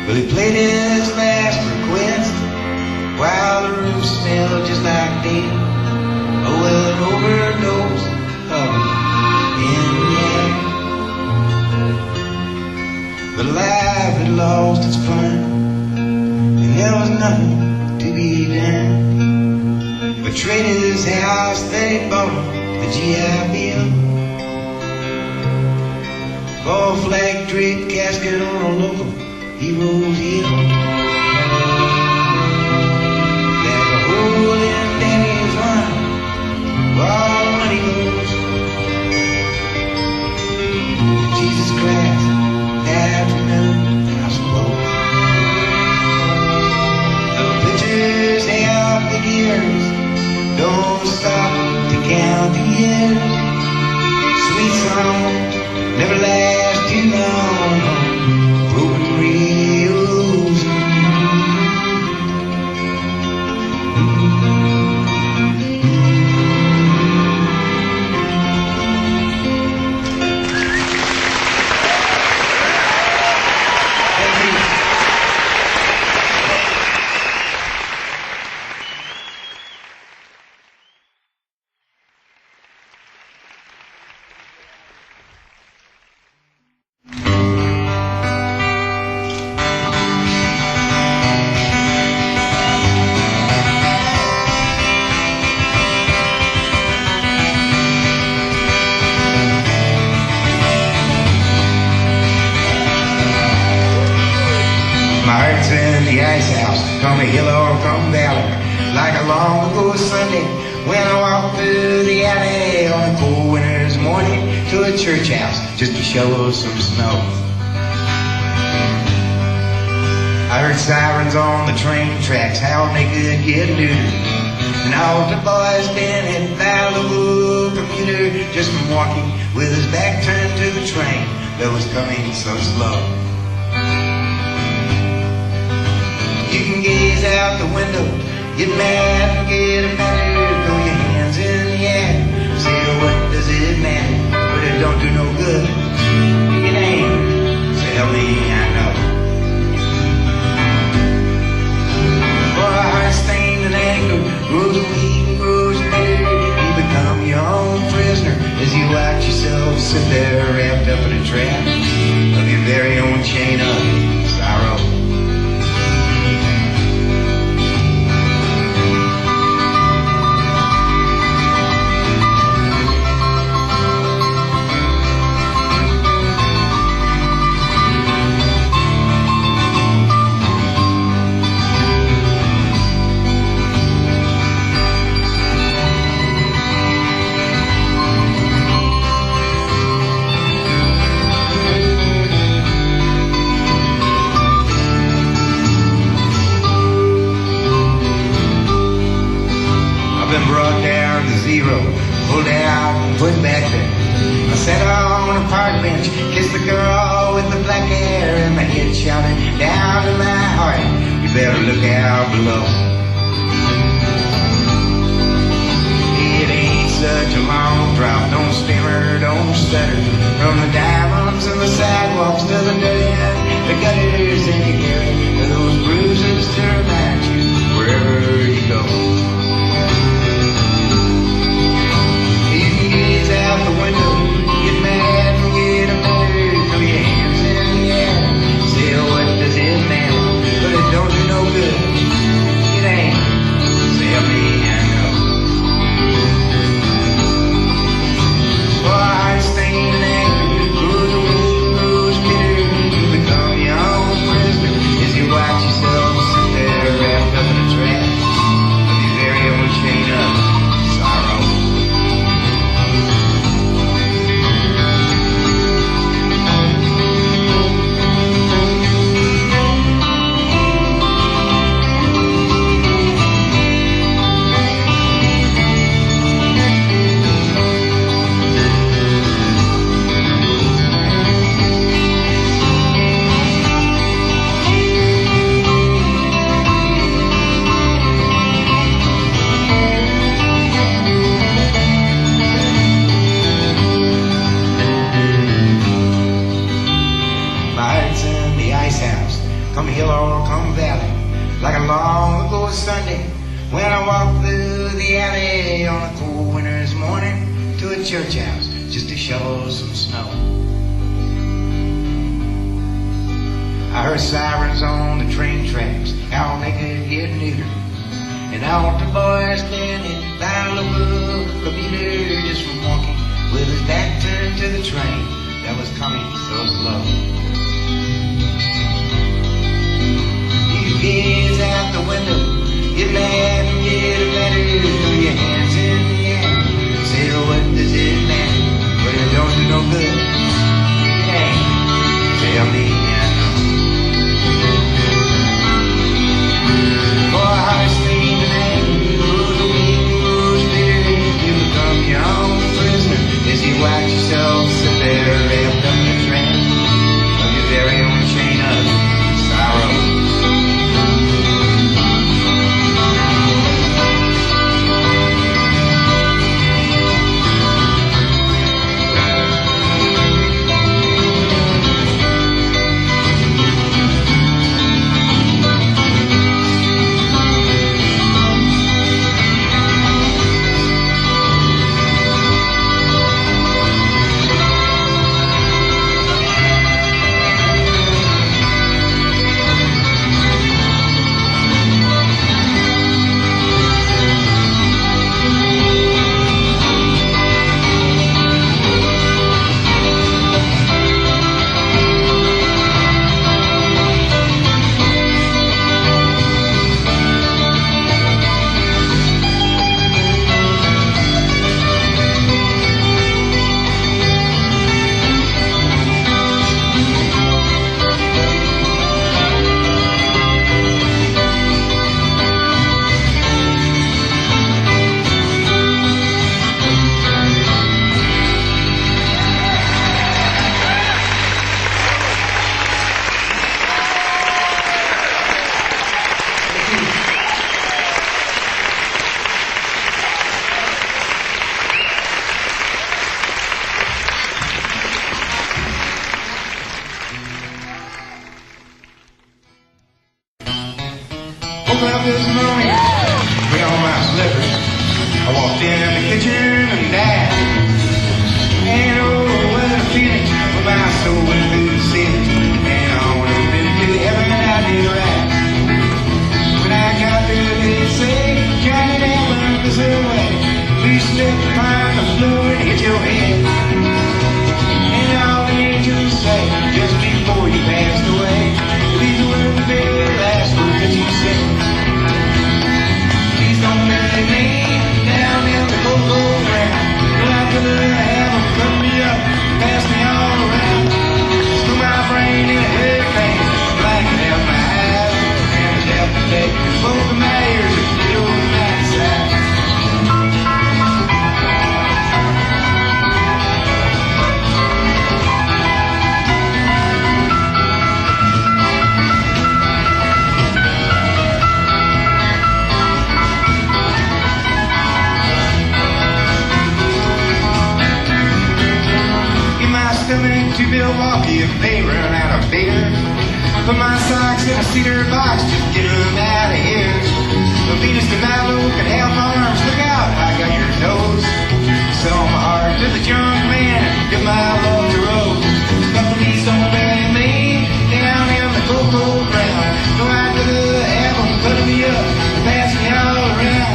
Well, he played his last request while the room smelled just like dead. Oh, well, an overdose of in the air. But life had lost its fun, and there was nothing to be done but trade his house that he bought the GI Bill for a flag draped casket on a local hero's hill. There's a hole in Daddy's arm where all the money goes. Jesus Christ died for nothing, I suppose. Little pictures have big ears, don't stop to count the years. Sweet songs never last too long, broken reels. come hill or come valley, like a long ago Sunday when I walked through the alley on a cold winter's morning to a church house just to shovel some snow. I heard sirens on the train tracks, how they could get neutered. And all the boys been in Malibu commuter just from walking with his back turned to the train that was coming so slow. You can gaze out the window, get mad and get offended, throw your hands in the air, say what does it matter, but it don't do no good. It ain't, so help me, I know. For a heart stained and anger grows weak and grows bitter, you become your own prisoner as you watch yourself sit there wrapped up in a trap of your very own chain of sorrow. Pulled out and put back there. I sat on a park bench, kissed the girl with the black hair, and my head shouted down in my heart, you better look out below. It ain't such a long drop, don't stammer, don't stutter, from the diamonds and the sidewalks to the dirt and the gutters, and you carry those bruises to remind you wherever you go. Out the window, get mad and get offended, throw your hands in the air, say what does it matter, but it don't do no good, it ain't, say me I know. For a heart stained and anger, grows weak, grows bitter, you become your own prisoner, as you watch yourself sit there wrapped up in a trap of your very own chain of sorrow. Come hill or come valley, like a long ago Sunday when I walked through the alley on a cold winter's morning to a church house just to shovel some snow. I heard sirens on the train tracks, how they could get neutered, and all the boys standing by the commuter just from walking with his back turned to the train that was coming so slow. Gaze out the window, get mad and get offended, throw your hands in the air, say what does it matter, but it don't do no good, it ain't, tell me I know. For a heart stained and angry, grows weak and grows bitter, you become your own prisoner, as you watch yourself sit there wrapped up in a trap this morning. Put on my slippers. I walked in the kitchen and died. And oh, what a feeling when my soul went through the ceiling. And I went up into heaven and I did right. When I got there, they say, Johnny, that love is away. Please slip upon the floor and hit your head. And all the angels say, just before you passed away, these were the very last words that you said. Please don't bury me down in the cold, cold ground. Till I could have them cut me up, pass me all around. Screw my brain in a hurricane, blacking out my eyes, and the death of day, both of my ears and the old night side. Coming to Milwaukee if they run out of beer. Put my socks in a cedar box, just get them out of here. From Venus to Milo, can have my arms, look out, I got your nose. Sell my heart to the junk man, give my love to Rose. But please don't bury me down in the cold, cold ground. Go out to the heaven, cut me up, pass me all around.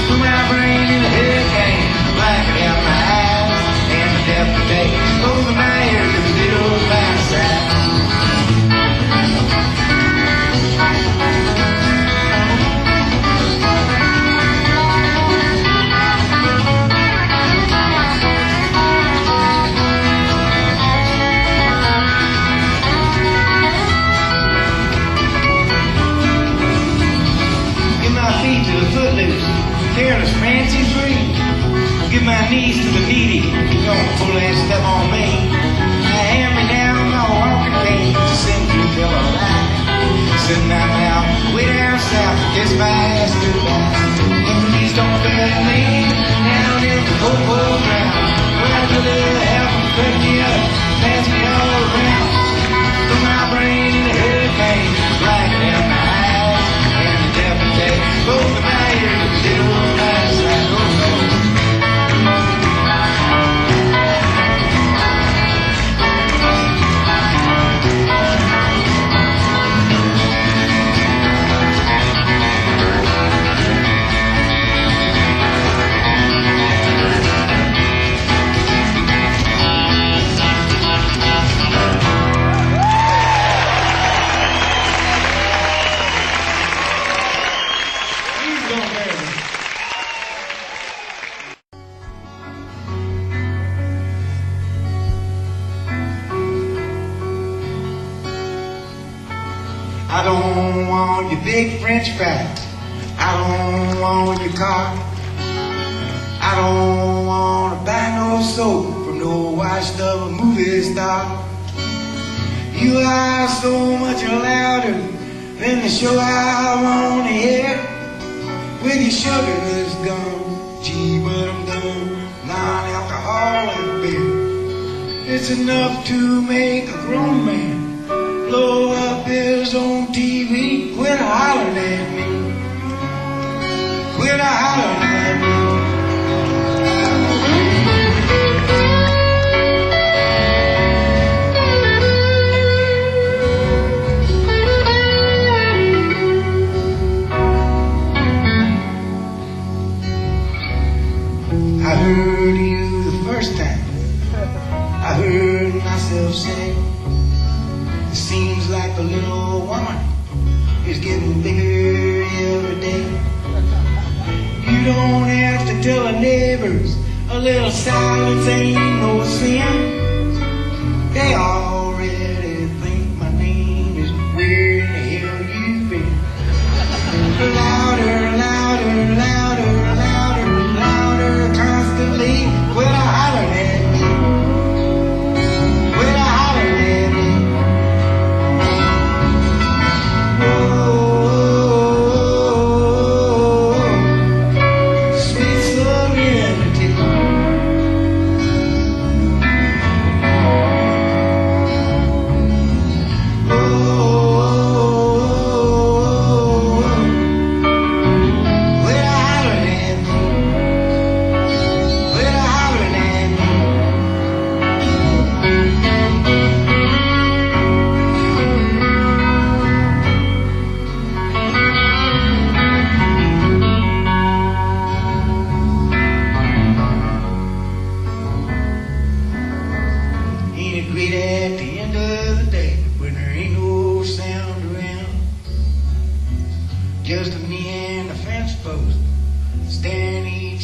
Put my brain in a hurricane, blacking out my eyes, and the death of day. Over my ears and the old blind side. Give my feet to the footloose, careless, fancy free. Give my knees to the needy, don't pull that step on me. Hand me down my walking cane, send me till I lie. Sitting out now, way down south, kiss my ass goodbye. And please don't bury me down in the cold, cold ground. Right to the heaven, cut me up, pass me all around. Put my brain in a hurricane, blacking out my eyes, and the death of day, both of my ears, the old night side. Oh, no. I don't want your big French fries. I don't want your car. I don't want to buy no soap from no washed up movie star. You are so much louder than the show I want to hear. With your sugar's gone, gee, but I'm done. Non-alcoholic beer. It's enough to make a grown man blow up his own TV. Quit hollering at me. Quit hollering at me. I heard you the first time. I heard myself sing. It seems like the little woman is getting bigger every day. You don't have to tell the neighbors a little silence ain't no sin. They already think my name is where in the hell you've been. Louder, louder, louder, louder, louder, constantly. Well, I hollered at me. Well, I hollered at me. Oh, sweet serenity.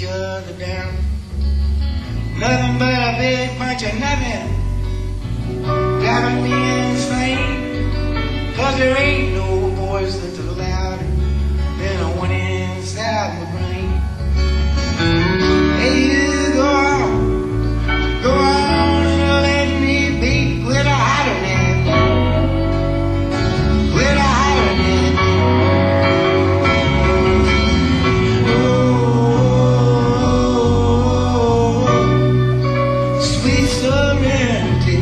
each other down. Nothing but a big bunch of nothing, driving me insane. 'Cause there ain't no voice that's louder than the one inside my brain. Hey, you go on and let me be. Quit hollering at me, quit hollering at me. Oh, sweet serenity.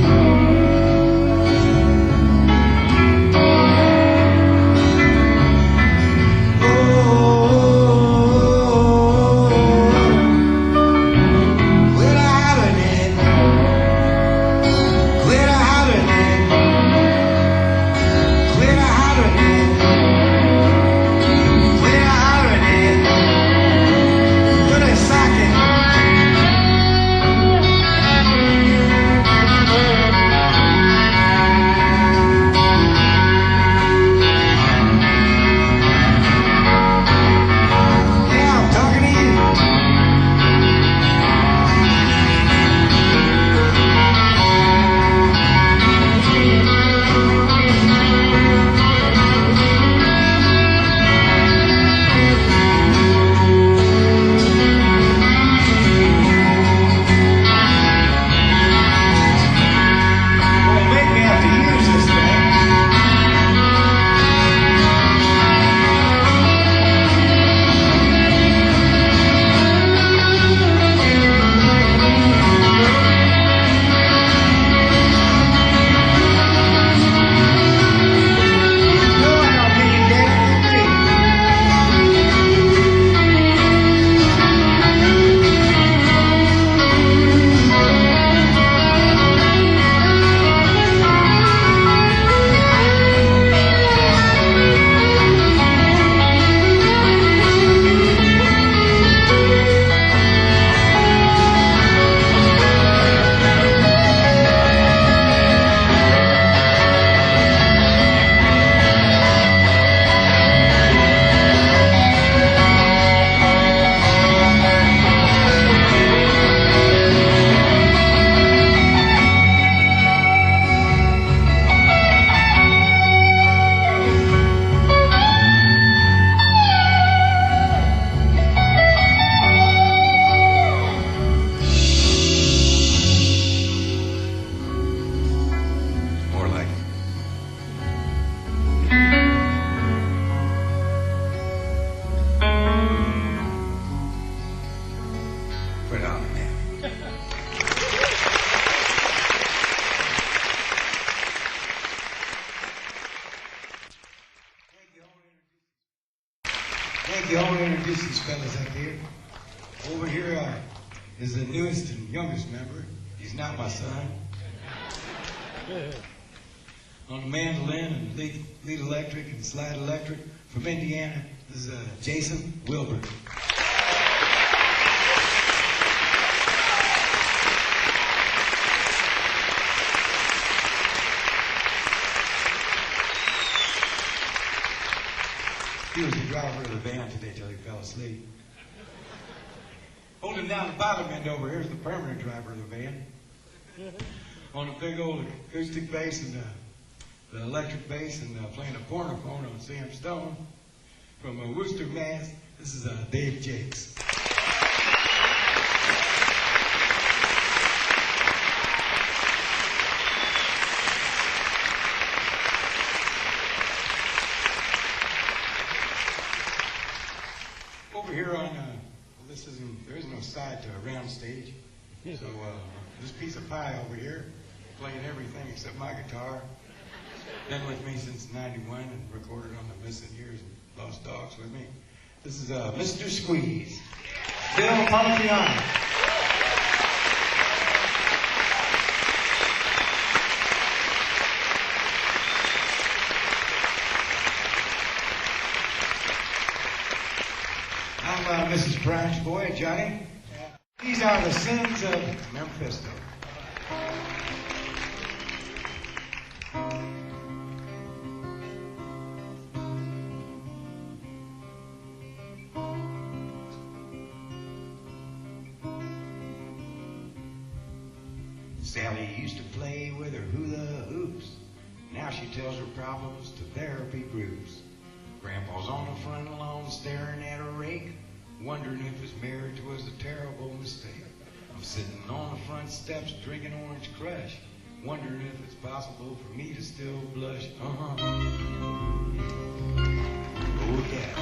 Thank you. I want to introduce these fellas up here. Over here is the newest and youngest member. He's not my son. On the mandolin and lead electric and slide electric from Indiana is Jason Wilbur. He was the driver of the van today till he fell asleep. Holding down the bottom end over here is the permanent driver of the van. On a big old acoustic bass and the electric bass and playing a cornerphone on Sam Stone from Worcester, Mass. This is Dave Jacques. Over here on there is no side to a round stage, so this piece of pie over here, playing everything except my guitar. Been with me since '91 and recorded on the Missing Years and Lost Dogs with me. This is Mr. Squeeze, Bill Parlapiano. I'm Mrs. Prine's boy, Johnny. These are the sins of Memphisto. Sally used to play with her hula hoops. Now she tells her problems to therapy groups. Grandpa's on the front lawn staring at a rake, wondering if his marriage was a terrible mistake. I'm sitting on the front steps drinking orange crush, wondering if it's possible for me to still blush. Oh yeah.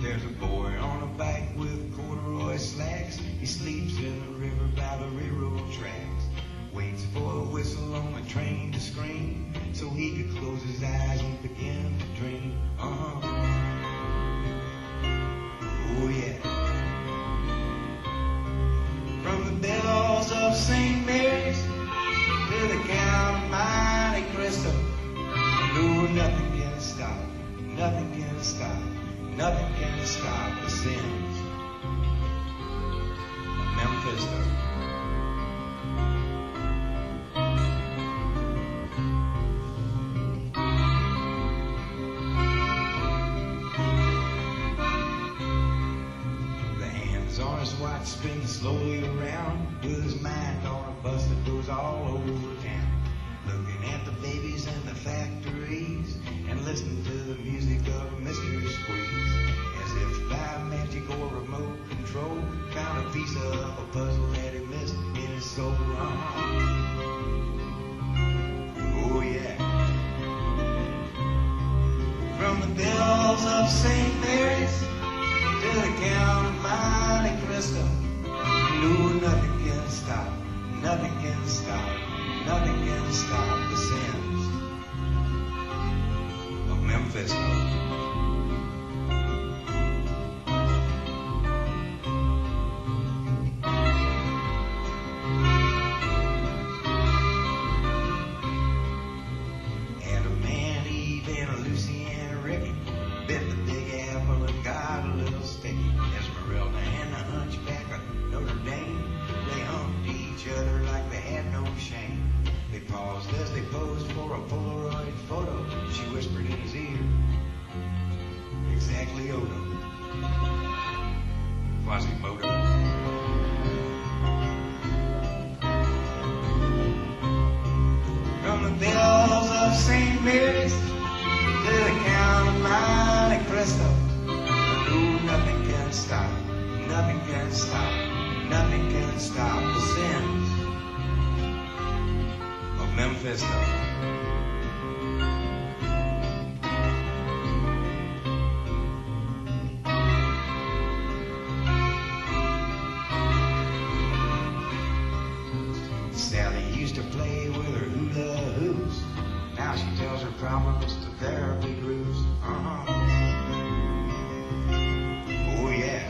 There's a boy on a bike with corduroy slacks. He sleeps in the river by the railroad tracks. Waits for a whistle on the train to scream, so he could close his eyes and begin to dream. Oh yeah. From the bells of St. Mary's to the Count of Monte Cristo, no, nothing can stop, nothing can stop, nothing can stop the sins of Memphisto. Watch spin slowly around with his mind on a bus that goes all over town, looking at the babies in the factories and listening to the music of Mr. Squeeze, as if by magic or remote control found a piece of a puzzle that he missed in his soul. Oh yeah. From the bells of St. Mary's to the Count of Monte Cristo, no, nothing can stop, nothing can stop, nothing can stop the sins of Memphisto. Adam and Eve and a Lucy and a Ricky bit the big apple and got a little sticky. Esmeralda and the hunchback of Notre Dame, they humped each other like they had no shame. They paused as they posed for a Polaroid photo. She whispered in his ear, exactly Odo, Quasimodo. From the bells of St. Mary's to the Count of Monte Cristo, no, nothing can stop, nothing can stop, nothing can stop the sins of Memphisto. Sally used to play with her hula hoops. Now she tells her problems to therapy groups. Oh yeah.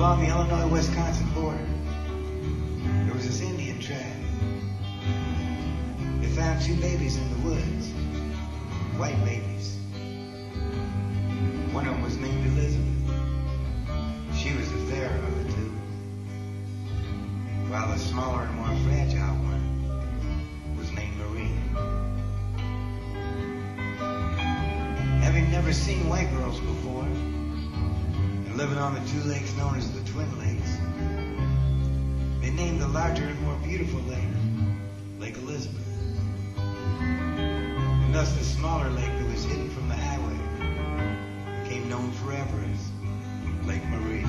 Illinois-Wisconsin border, there was this Indian tribe. They found 2 babies in the woods, white babies. One of them was named Elizabeth. She was the fairer of the 2, while the smaller and more fragile one was named Prine. Having never seen white girls before, and living on the two lakes known as the Twin Lakes. They named the larger and more beautiful lake Lake Elizabeth. And thus the smaller lake that was hidden from the highway became known forever as Lake Marie.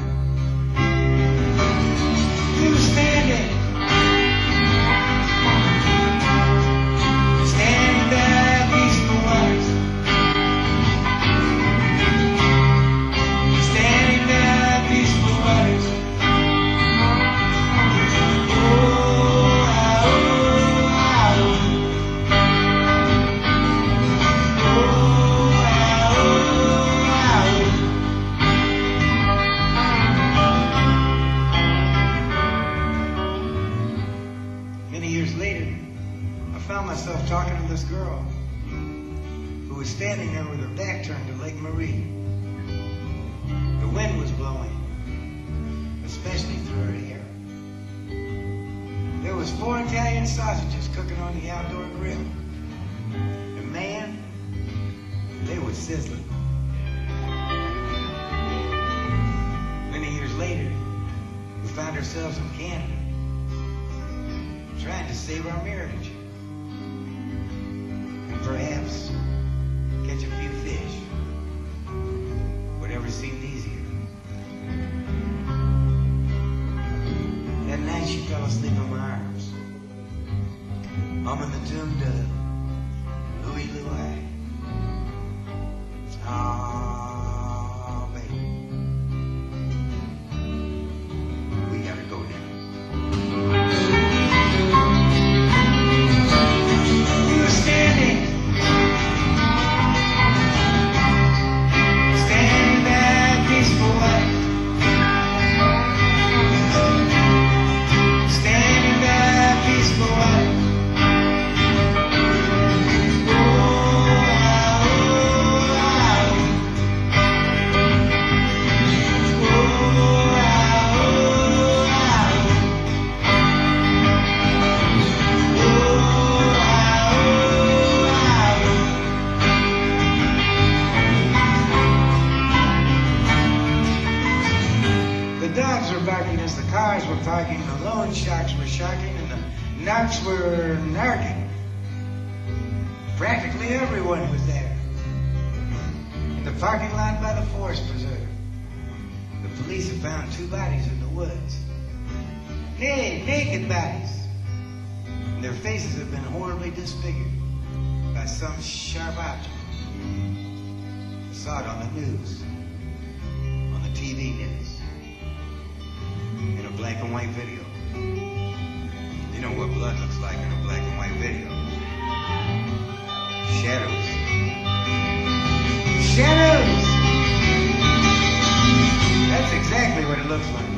We were standing by peaceful waters. Standing by peaceful waters. Oh, ah, oh, ah, oh. Oh, ah, oh, ah, oh. Many years later, I found myself talking to this girl who was standing there with her back turned to Lake Marie. The wind was blowing, especially through her hair. There was 4 Italian sausages cooking on the outdoor grill. And man, they were sizzling. Many years later, we found ourselves in Canada, trying to save our marriage. And perhaps catch a few fish. Whatever seemed easier. That night she fell asleep in my arms, humming the tune to Louie Louie. Ah, baby, we gotta go now. We were standing by peaceful water. Standing by peaceful water. Oh, ah, oh, ah, oh. Oh, ah, oh, ah, oh. Oh, ah, oh, ah, oh. The dogs were barking as the cars were parking, the loan sharks were sharking, and the narcs were narking. Practically everyone was there. In the parking lot by the Forest Preserve, the police have found 2 bodies in the woods. Naked bodies. And their faces have been horribly disfigured by some sharp object. I saw it on the news, on the TV news, in a black and white video. You know what blood looks like in a black and white video. Shadows. Shadows! That's exactly what it looks like.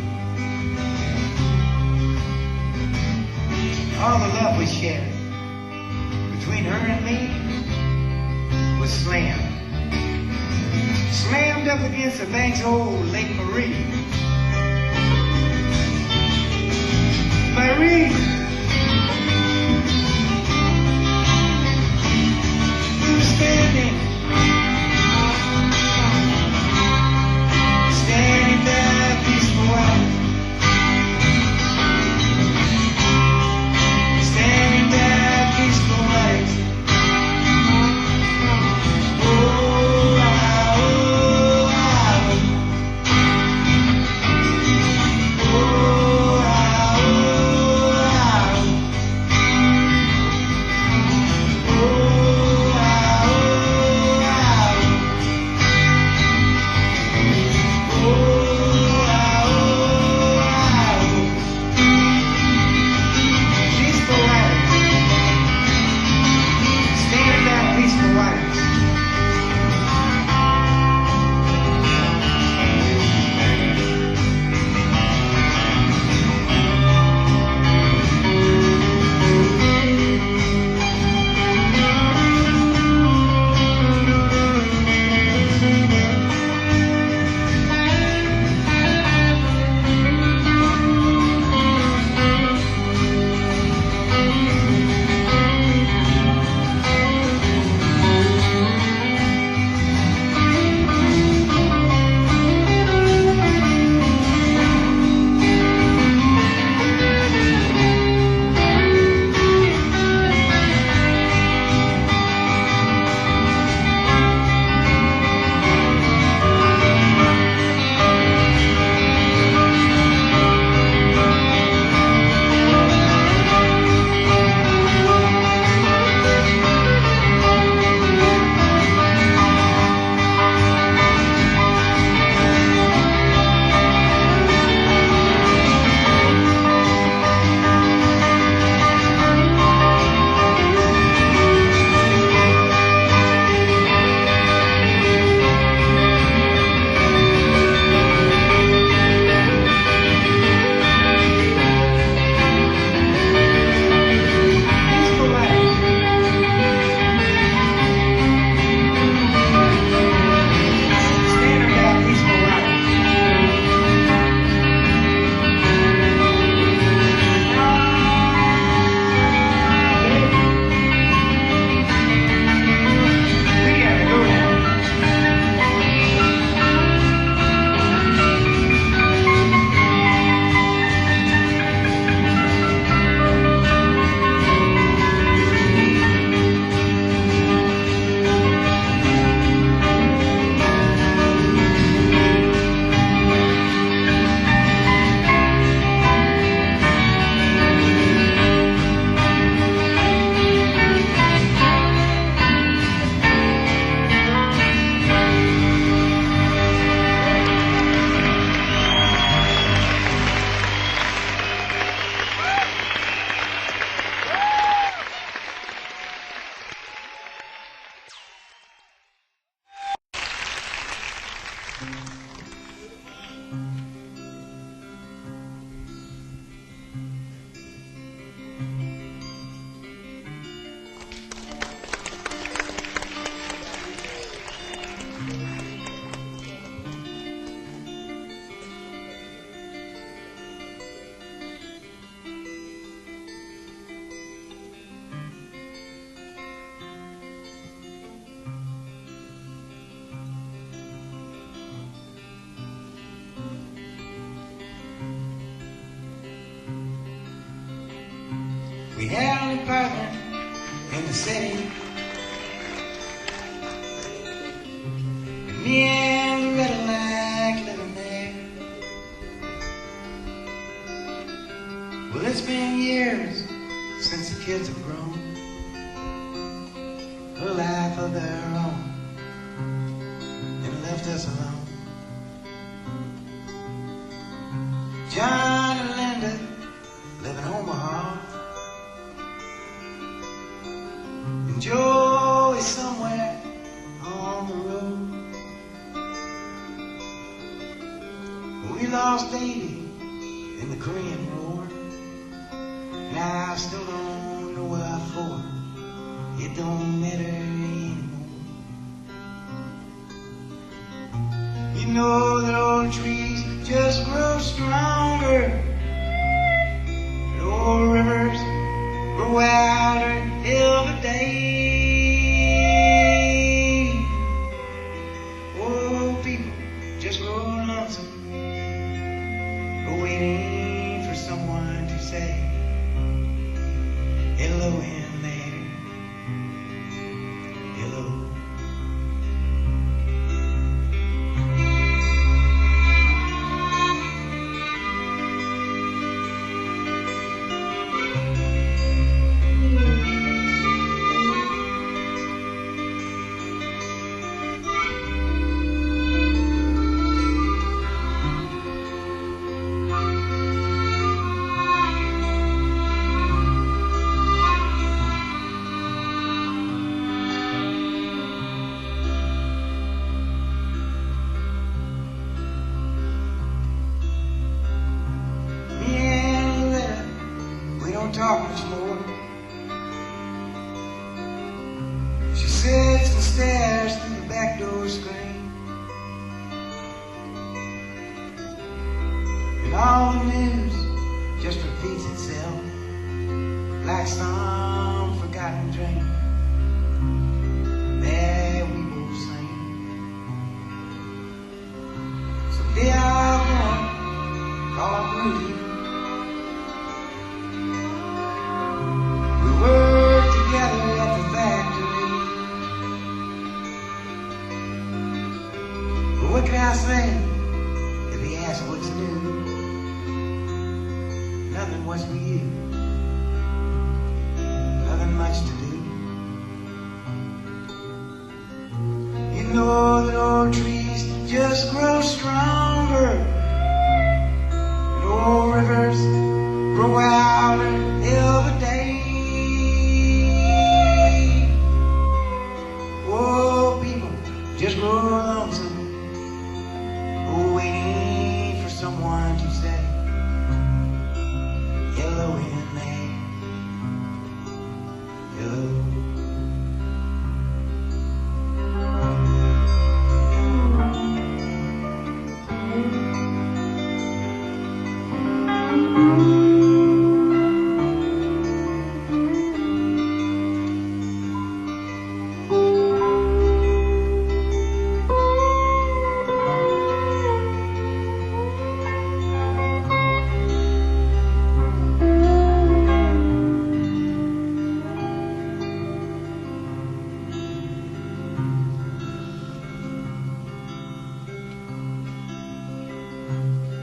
All the love we shared between her and me was slammed. Slammed up against the banks of old Lake Marie. Marie! We were standing by peaceful water. Standing by peaceful water. Oh, ah, oh, ah, oh. Oh, ah, oh, ah, We had an apartment in the city, and me and Loretta like living there. Well, it's been years since the kids have grown, a life of their own, and left us alone. John and Linda live in Omaha, and Joe is somewhere on the road. We lost Davy in the Korean War, and I still don't know what for. It don't matter anymore. You know that old trees just grow stronger, and old rivers grow wilder every day. Old people just grow lonesome, waiting for someone to say hello in there. Hello. Talk much more. She sits and stares through the back door screen, and all the news just repeats itself like some forgotten dream that we both sing. Someday I'll go and call up Lydia. Work together at the factory. But what can I say if he asks what's new? Nothing, what's with you? Nothing much to do. You know that old trees just grow stronger, and old rivers grow wilder every day. Oh, people just grow lonesome, waiting for someone to say hello in there. Hello.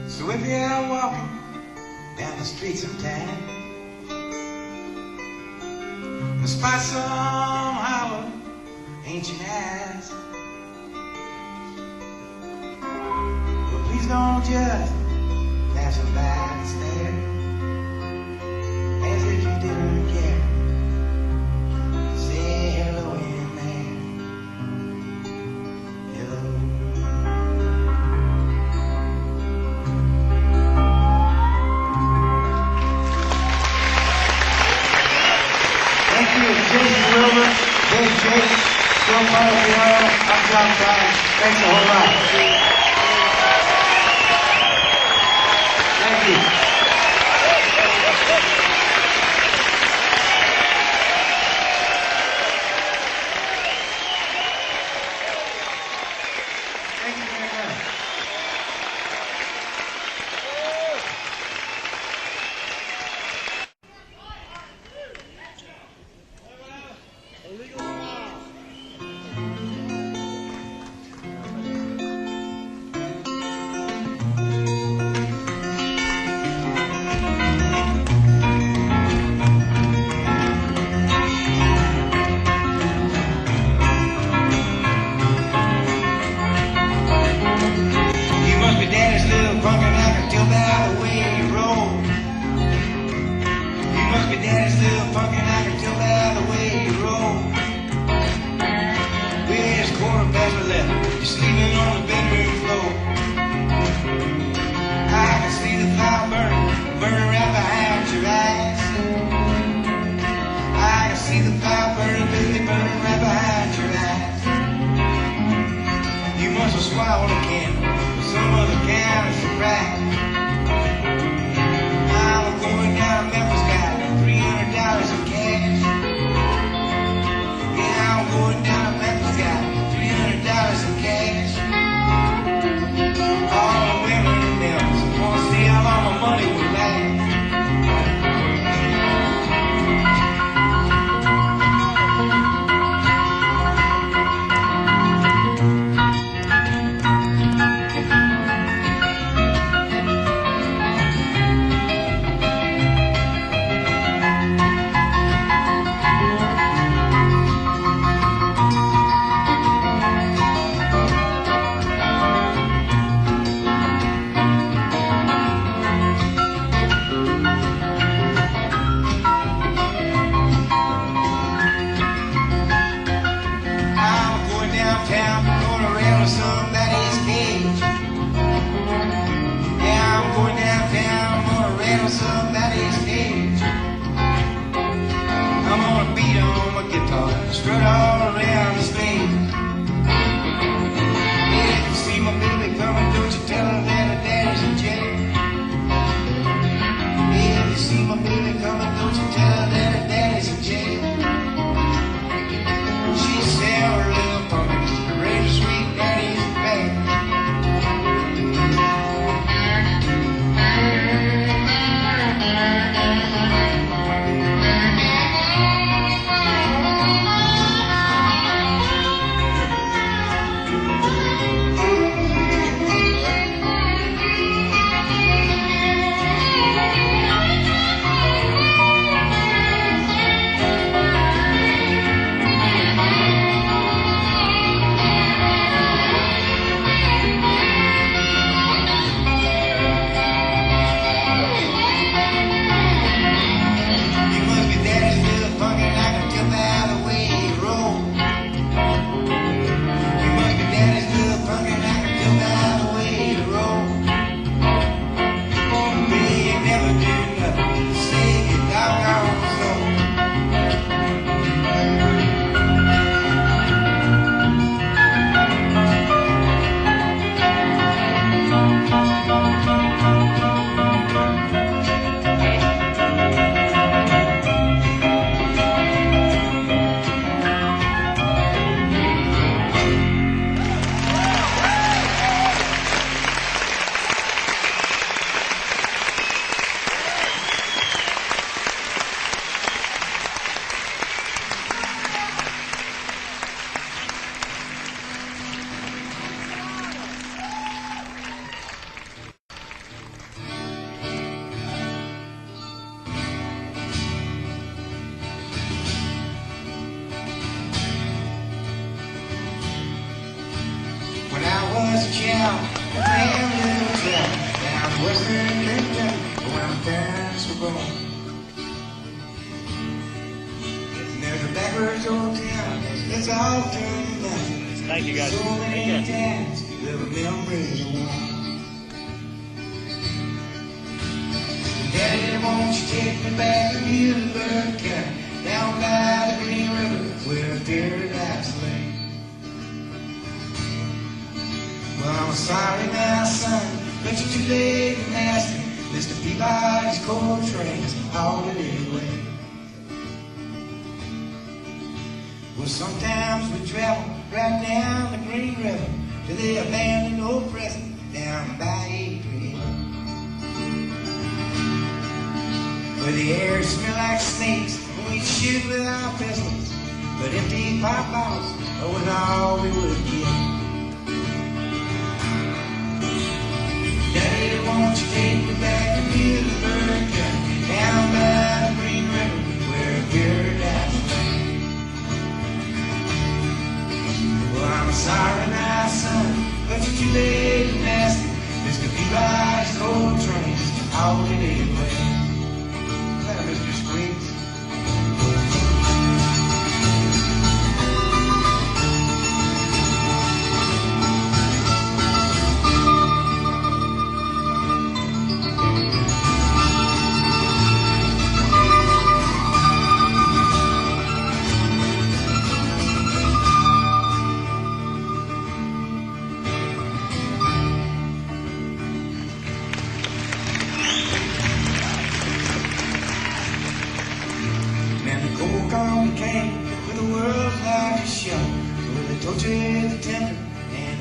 So if you're walking down the streets of town and spot some hollow ancient eyes, well, please don't just pass them by and stare as if you didn't care. Say hello in there. Hello. From Parlapiano, I'm Jacques. Thanks a whole lot. Thank you. Thank you very much. You must be daddy's little punk and I can tell by the way you roll. You must be daddy's little punk and I can tell by the way you roll. Well, it's 11:15. You're sleeping on the bedroom floor. I can see the fire burning right behind your eyes. I can see the fire burning right behind your eyes. You must have swallowed a candle with some other kind of surprise. I'm going down to Memphis, got $300 in cash. Yeah, I'm going down to Memphis, got $300 in cash. All the women in Memphis want to see how long my money will last. I'm going downtown, going around to somebody's cage. Yeah, I'm going downtown, going around to somebody's cage. I'm gonna beat on my guitar, strut all around the stage. Yeah, if you see my baby coming, don't you tell her that her daddy's in jail. Yeah, if you see my baby coming, don't you tell her that her daddy's in jail. She said, "Oh, little punk, the razor sweet daddy's back." You must be daddy's little punk and I can tell by the way you roll. You must be daddy's little punk and I can tell by the way you roll. Baby, you never do nothing to save your doggone soul. When I was a child, I ran a little town down Western Kentucky, where my parents were born. And there's a backwards old town that's all turned back. Thank you, guys. So many Take care. times little memories of war. Daddy, won't you take me back to Wilbur, down by the Green River where paradise lay? I'm sorry now, son, but you're too late and nasty. Mr. Peabody's coal train's hauled it away. Well, sometimes we travel right down the Green River to the abandoned old prison down by Adrian, where the air smells like snakes when we shoot with our pistols, but empty pop bottles was all we would get. Daddy, won't you take me back to Wilbur, down by the Green River where paradise lay? Well, I'm sorry now, son, but you're too late and nasty. Mr. Peabody's coal train's hauled it away. Is that Mr. Squeaks?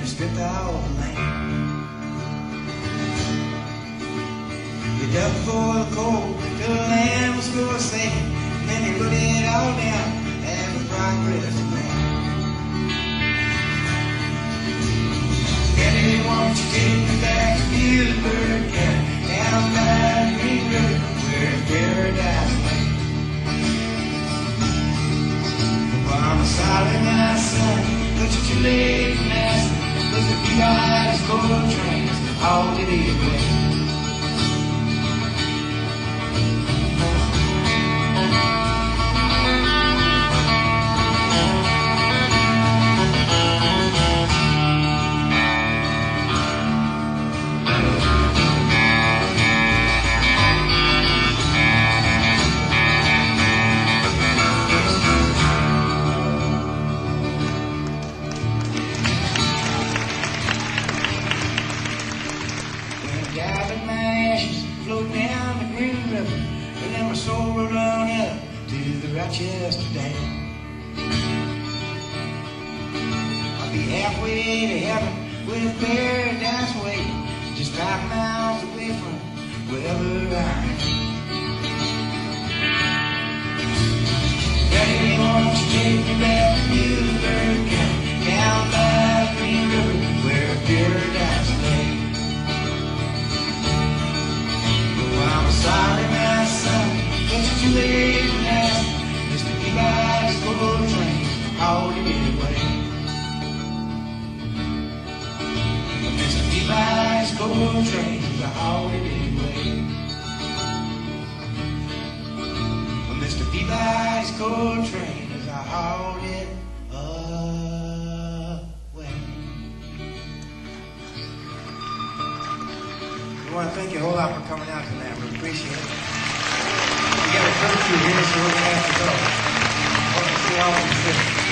Stripped out the land. You dug for the coal till the land was forsaken, and then you put it all down as the progress plan. Daddy, won't you take me back to Wilbur, down by the Green River where paradise lay? Well, I'm sorry, my son, but you're too late now. Mr. Peabody's coal trains hauled it away. Yesterday, I'll be halfway to heaven with paradise waiting, just 5 miles away from wherever I am. Daddy, won't you take me back to Wilbur, down by the Green River where paradise lay? Well, I'm sorry, my son, but you're too late now. Peabody's coal train hauled it away. Mr. Peabody's coal train hauled it away. Mr. Peabody's coal train hauled it away. We want to thank you a whole lot for coming out tonight. We appreciate it. We got a curfew here, so we're going to have to go. See y'all in the city.